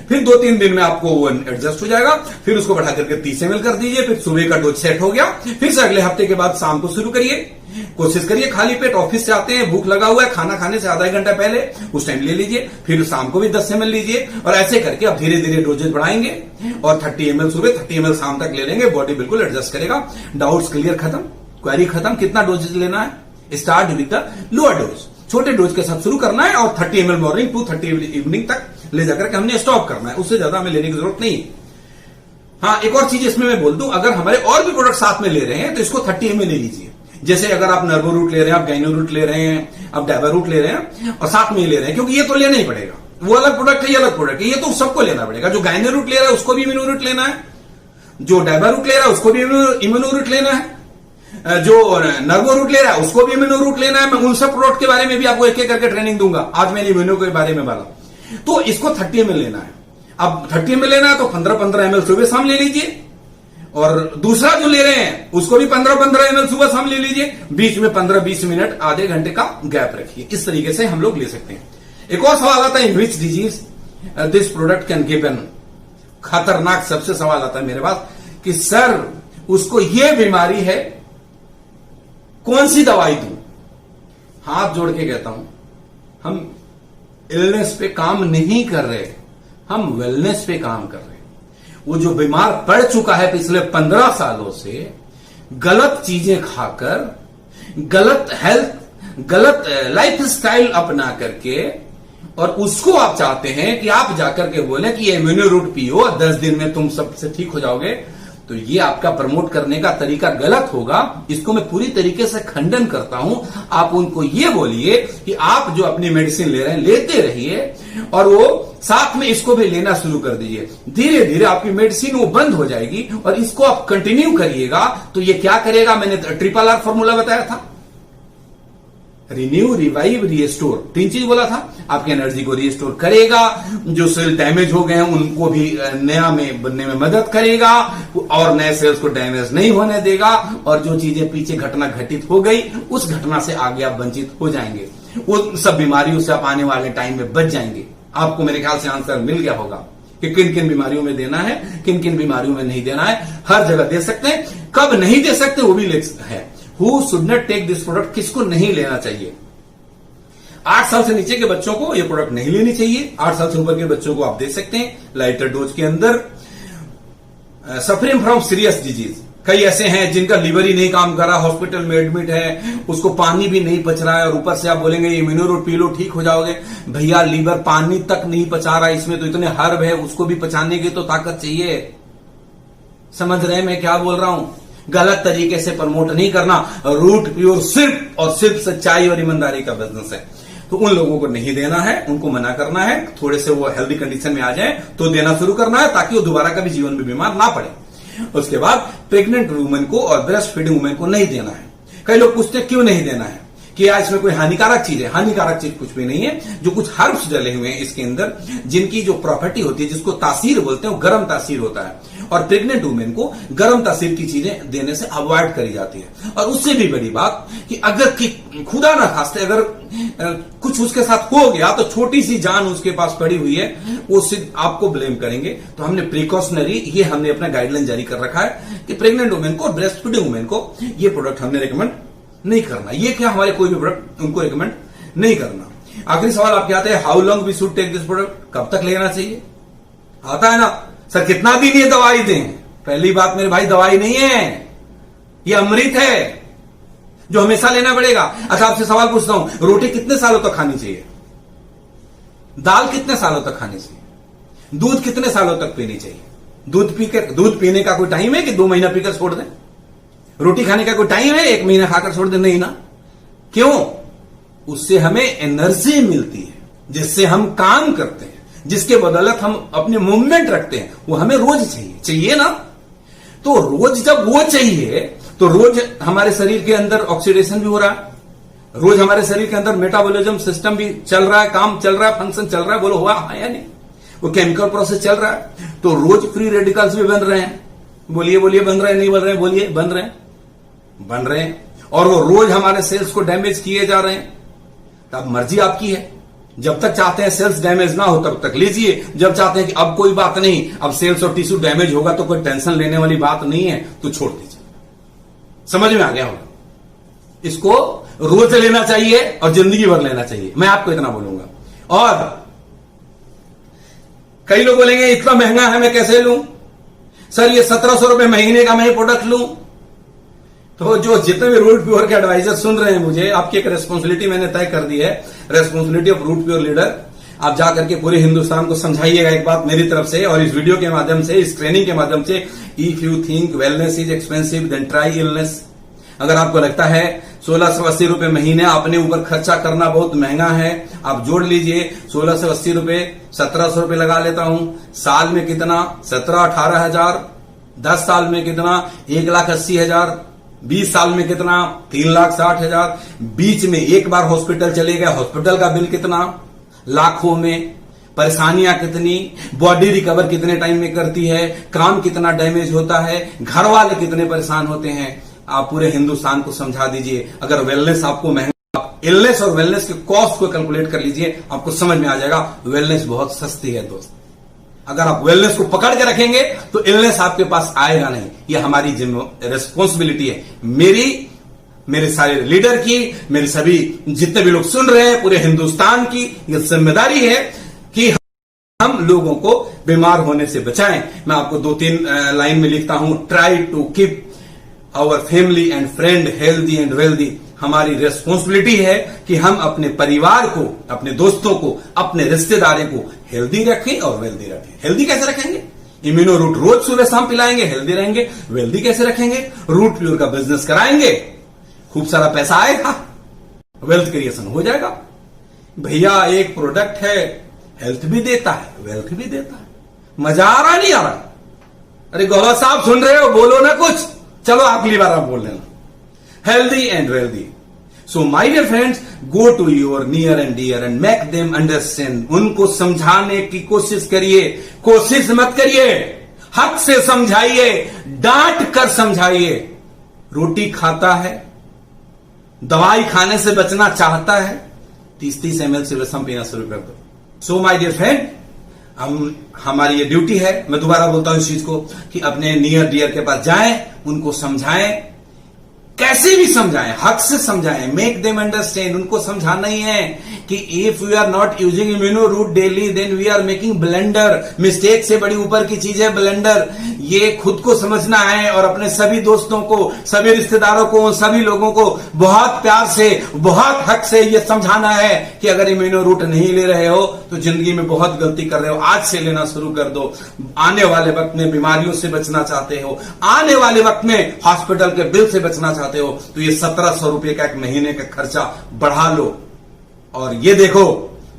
फिर 2-3 दिन में आपको वो एडजस्ट हो जाएगा, फिर उसको बढ़ा करके 30 ml कर दीजिए, फिर सुबह का डोज सेट हो गया, फिर से अगले हफ्ते के बाद शाम को शुरू करिए। कोशिश करिए खाली पेट, ऑफिस से आते हैं, भूख लगा हुआ है, खाना खाने से आधा एक घंटा पहले उस टाइम ले लीजिए, फिर शाम को भी 10 ml लीजिए, और ऐसे करके आप धीरे धीरे डोजेज बढ़ाएंगे और 30 ml सुबह, 30 ml शाम तक ले लेंगे, बॉडी बिल्कुल एडजस्ट करेगा। डाउट्स क्लियर खत्म, क्वेरी खत्म। कितना डोजेज लेना है? Start with the lower dose, छोटे डोज के साथ शुरू करना है और 30 ml morning to 30 ml evening तक ले जाकर के हमने स्टॉप करना है, उससे ज्यादा हमें लेने की जरूरत नहीं है। हाँ, एक और चीज इसमें मैं बोल दूं, अगर हमारे और भी प्रोडक्ट साथ में ले रहे हैं तो इसको 30 ml ले लीजिए। जैसे अगर आप नर्वो रूट ले रहे हैं, आप गाइनो रूट ले रहे हैं, आप डायबा रूट ले रहे हैं और साथ में ही ले रहे हैं, क्योंकि ये तो लेना ही पड़ेगा, वो अलग प्रोडक्ट है, ये अलग प्रोडक्ट है, ये तो सबको लेना पड़ेगा। जो गाइनो रूट ले रहा है उसको भी इम्यूनो रूट लेना है, जो डायबा रूट ले रहा है उसको भी इम्यूनो रूट लेना है, जो नर्वो रूट ले रहा है उसको भी इम्यूनो रूट लेना है। मैं उन सब प्रोडक्ट के बारे में भी आपको एक एक करके ट्रेनिंग दूंगा। आज मैंने इम्यूनो के बारे में बोला, तो इसको 30 ml लेना है। अब 30 ml लेना है तो 15-15 ml सुबह शाम ले लीजिए, और दूसरा जो ले रहे हैं उसको भी 15-15 ml सुबह शाम ले लीजिए, बीच में 15-20 मिनट, आधे घंटे का गैप रखिए। इस तरीके से हम लोग ले सकते हैं। एक और सवाल आता है, in which disease this product can given. खतरनाक सबसे सवाल आता है मेरे पास कि सर उसको ये बीमारी है, कौन सी दवाई दूं? हाथ जोड़ के कहता हूं, हम इलनेस पे काम नहीं कर रहे, हम वेलनेस पे काम कर रहे हैं। वो जो बीमार पड़ चुका है पिछले 15 सालों से, गलत चीजें खाकर, गलत हेल्थ, गलत लाइफ स्टाइल अपना करके, और उसको आप चाहते हैं कि आप जाकर के बोले कि ये इम्यूनो रूट पियो, 10 दिन में तुम सबसे ठीक हो जाओगे, तो ये आपका प्रमोट करने का तरीका गलत होगा। इसको मैं पूरी तरीके से खंडन करता हूं। आप उनको ये बोलिए कि आप जो अपनी मेडिसिन ले रहे हैं लेते रहिए, और वो साथ में इसको भी लेना शुरू कर दीजिए। धीरे धीरे आपकी मेडिसिन वो बंद हो जाएगी और इसको आप कंटिन्यू करिएगा तो ये क्या करेगा, मैंने RRR फॉर्मूला बताया था, रिन्यू, रिवाइव, रिस्टोर, 3 चीज बोला था। आपकी एनर्जी को रिस्टोर करेगा, जो सेल डैमेज हो गए हैं उनको भी नया में बनने में मदद करेगा, और नए सेल्स को डैमेज नहीं होने देगा, और जो चीजें पीछे घटना घटित हो गई उस घटना से आगे आप वंचित हो जाएंगे, वो सब बीमारियों से आप आने वाले टाइम में बच जाएंगे। आपको मेरे ख्याल से आंसर मिल गया होगा कि किन किन बीमारियों में देना है, किन किन बीमारियों में नहीं देना है। हर जगह दे सकते हैं, कब नहीं दे सकते वो भी है। Who should not take this product, किसको नहीं लेना चाहिए? 8 साल से नीचे के बच्चों को ये प्रोडक्ट नहीं लेनी चाहिए। 8 साल से ऊपर के बच्चों को आप दे सकते हैं लाइटर डोज के अंदर। सफरिंग फ्रॉम सीरियस डिजीज, कई ऐसे हैं जिनका लीवर ही नहीं काम कर रहा, हॉस्पिटल में एडमिट है, उसको पानी भी नहीं पच रहा है, और ऊपर से आप बोलेंगे इम्यूनो रूट पी लो ठीक हो जाओगे। भैया लीवर पानी तक नहीं पचा रहा, इसमें तो इतने हर्ब है, उसको भी पचाने की तो ताकत चाहिए। समझ रहे हैं मैं क्या बोल रहा हूं? गलत तरीके से प्रमोट नहीं करना। रूट प्योर सिर्फ और सिर्फ सच्चाई और ईमानदारी का बिजनेस है, तो उन लोगों को नहीं देना है, उनको मना करना है। थोड़े से वो हेल्दी कंडीशन में आ जाए तो देना शुरू करना है, ताकि वो दोबारा कभी जीवन में बीमार ना पड़े। उसके बाद प्रेग्नेंट वुमेन को और ब्रेस्ट फीडिंग वुमेन को नहीं देना है। कई लोग पूछते क्यों नहीं देना है, क्या इसमें कोई हानिकारक चीज है? हानिकारक चीज कुछ भी नहीं है। जो कुछ हर्ब्स डले हुए हैं इसके अंदर, जिनकी जो प्रॉपर्टी होती है, जिसको तासीर बोलते हैं, वो गर्म तासीर होता है, और प्रेग्नेंट वुमेन को गर्म तासीर की चीजें देने से अवॉइड करी जाती है। और उससे भी बड़ी बात कि अगर खुदा ना खास्ते अगर कुछ उसके साथ हो गया तो छोटी सी जान उसके पास पड़ी हुई है, वो सिर्फ आपको ब्लेम करेंगे। तो हमने प्रिकॉशनरी ये हमने अपना गाइडलाइन जारी कर रखा है कि प्रेग्नेंट वुमेन को और ब्रेस्ट फीडिंग वुमेन को ये प्रोडक्ट हमने रिकमेंड नहीं करना। ये क्या हमारे कोई भी प्रोडक्ट उनको रिकमेंड नहीं करना। आखिरी सवाल आपके आते हैं, how long we should take this product? कब तक लेना चाहिए? आता है ना सर, कितना दिन ये दवाई दें? पहली बात मेरे भाई, दवाई नहीं है, ये अमृत है जो हमेशा लेना पड़ेगा। अच्छा, आपसे सवाल पूछता हूं, रोटी कितने सालों तक खानी चाहिए? दाल कितने सालों तक खानी चाहिए? दूध कितने सालों तक पीनी चाहिए? दूध पीने का कोई टाइम है कि 2 महीना पीकर छोड़ दें? रोटी खाने का कोई टाइम है 1 महीना खाकर छोड़ दें? नहीं ना। क्यों? उससे हमें एनर्जी मिलती है, जिससे हम काम करते हैं, जिसके बदौलत हम अपने मूवमेंट रखते हैं, वो हमें रोज चाहिए ना। तो रोज जब वो चाहिए तो रोज हमारे शरीर के अंदर ऑक्सीडेशन भी हो रहा है, रोज हमारे शरीर के अंदर मेटाबॉलिज्म सिस्टम भी चल रहा है, काम चल रहा है, फंक्शन चल रहा है, बोलो हुआ है या नहीं? वो केमिकल प्रोसेस चल रहा है, तो रोज फ्री रेडिकल्स भी बन रहे हैं। बोलिए बोलिए, बन रहे हैं नहीं बन रहे हैं? बोलिए, बन रहे हैं। और वो रोज हमारे सेल्स को डैमेज किए जा रहे हैं। तब मर्जी आपकी है, जब तक चाहते हैं सेल्स डैमेज ना हो तब तक लीजिए, जब चाहते हैं कि अब कोई बात नहीं, अब सेल्स और टिश्यू डैमेज होगा तो कोई टेंशन लेने वाली बात नहीं है, तो छोड़ दीजिए। समझ में आ गया होगा? इसको रोज लेना चाहिए और जिंदगी भर लेना चाहिए, मैं आपको इतना बोलूंगा। और कई लोग बोलेंगे इतना महंगा है, मैं कैसे लूं? सर, ये 1700 रुपए महीने का मैं प्रोडक्ट लूं? तो जो जितने भी रूट प्योर के एडवाइजर सुन रहे हैं, मुझे आपकी एक रेस्पॉन्सिबिलिटी मैंने तय कर दी है, responsibility of root pure leader. आप जाकर के पूरे हिंदुस्तान को समझाइएगा एक बात मेरी तरफ से, और इस वीडियो के माध्यम से, इस ट्रेनिंग के माध्यम से, if you think wellness is expensive than try illness. अगर आपको लगता है 1680 रुपए महीने अपने ऊपर खर्चा करना बहुत महंगा है, आप जोड़ लीजिए 1680 रुपए, 1700 रुपए लगा लेता हूं। साल में कितना? 17-18 हजार। 10 साल में कितना? 1,80,000। 20 साल में कितना? 3,60,000। बीच में एक बार हॉस्पिटल चले गए, हॉस्पिटल का बिल कितना? लाखों में। परेशानियां कितनी, बॉडी रिकवर कितने टाइम में करती है, काम कितना डैमेज होता है, घर वाले कितने परेशान होते हैं। आप पूरे हिंदुस्तान को समझा दीजिए। अगर वेलनेस आपको महंगा, इलनेस और वेलनेस के कॉस्ट को कैलकुलेट कर लीजिए, आपको समझ में आ जाएगा वेलनेस बहुत सस्ती है दोस्त। अगर आप वेलनेस को पकड़ के रखेंगे तो इलनेस आपके पास आएगा नहीं। ये हमारी रिस्पॉन्सिबिलिटी है, मेरे सारे लीडर की, मेरे सभी जितने भी लोग सुन रहे हैं, पूरे हिंदुस्तान की ये जिम्मेदारी है कि हम लोगों को बीमार होने से बचाएं। मैं आपको 2-3 लाइन में लिखता हूं, try to keep our family and friend healthy and wealthy. हमारी रेस्पॉन्सिबिलिटी है कि हम अपने परिवार को, अपने दोस्तों को, अपने रिश्तेदारों को हेल्दी रखें और वेल्दी रखें। हेल्दी कैसे रखेंगे? इम्यूनो रूट रोज सुबह शाम पिलाएंगे, हेल्दी रहेंगे। वेल्दी कैसे रखेंगे? रूट प्योर का बिजनेस कराएंगे, खूब सारा पैसा आएगा, वेल्थ क्रिएशन हो जाएगा। भैया, एक प्रोडक्ट है, हेल्थ भी देता है, वेल्थ भी देता है। मजा आ रहा नहीं आ रहा? अरे गौरव साहब सुन रहे हो, बोलो ना कुछ। चलो अगली बार आप बोल लेना, healthy and wealthy. So my dear friends, go to your near and dear and make them understand. उनको समझाने की कोशिश करिए, कोशिश मत करिए, हक से समझाइए, डांट कर समझाइए। रोटी खाता है, दवाई खाने से बचना चाहता है, 30-30 ml से रसम पीना शुरू कर दो। So my dear friend, हमारी ये ड्यूटी है, मैं दोबारा बोलता हूं इस चीज को, कि अपने नियर डियर के पास जाएं, उनको समझाएं, कैसे भी समझाएं, हक से समझाएं, मेक देम अंडरस्टैंड। उनको समझाना ही है कि if we are not using immuno root daily then we are making blunder. Mistake से बड़ी ऊपर की चीज है ब्लेंडर। ये खुद को समझना है और अपने सभी दोस्तों को, सभी रिश्तेदारों को, सभी लोगों को बहुत प्यार से, बहुत हक से ये समझाना है कि अगर इम्यूनो रूट नहीं ले रहे हो तो जिंदगी में बहुत गलती कर रहे हो, आज से लेना शुरू कर दो। आने वाले वक्त में बीमारियों से बचना चाहते हो, आने वाले वक्त में हॉस्पिटल के बिल से बचना चाहते हो, तो ये 1700 रुपए का एक महीने का खर्चा बढ़ा लो और ये देखो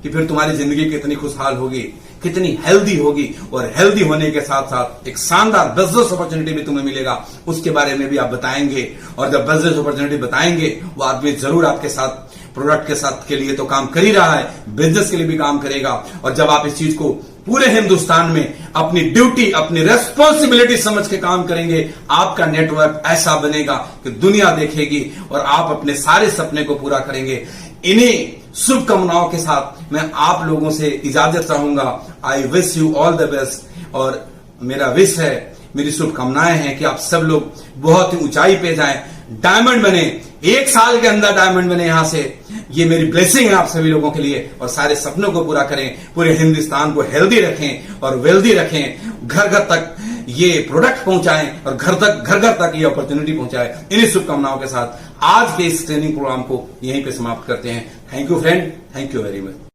कि फिर तुम्हारी जिंदगी कितनी खुशहाल होगी। कितनी हेल्दी होगी, और हेल्दी होने के साथ साथ एक शानदार बिजनेस अपॉर्चुनिटी भी तुम्हें मिलेगा, उसके बारे में भी आप बताएंगे। और जब बिजनेस अपॉर्चुनिटी बताएंगे, वो आदमी जरूर आपके साथ प्रोडक्ट के साथ के लिए तो काम कर ही रहा है, बिजनेस के लिए भी काम करेगा। और जब आप इस चीज को पूरे हिंदुस्तान में अपनी ड्यूटी, अपनी रेस्पॉन्सिबिलिटी समझ के काम करेंगे, आपका नेटवर्क ऐसा बनेगा कि दुनिया देखेगी और आप अपने सारे सपने को पूरा करेंगे। इन्हीं शुभकामनाओं के साथ मैं आप लोगों से इजाजत चाहूंगा। I wish you all the best. और मेरा विश है, मेरी शुभकामनाएं हैं कि आप सब लोग बहुत ही ऊंचाई पे जाएं, डायमंड बने, 1 साल के अंदर डायमंड बने। यहां से ये मेरी ब्लेसिंग है आप सभी लोगों के लिए, और सारे सपनों को पूरा करें, पूरे हिंदुस्तान को हेल्दी रखें और वेल्दी रखें, घर घर तक ये प्रोडक्ट पहुंचाएं और घर घर तक ये अपॉर्चुनिटी पहुंचाएं। इन्हीं शुभकामनाओं के साथ आज के इस ट्रेनिंग प्रोग्राम को यहीं पे समाप्त करते हैं। Thank you friend, thank you very much.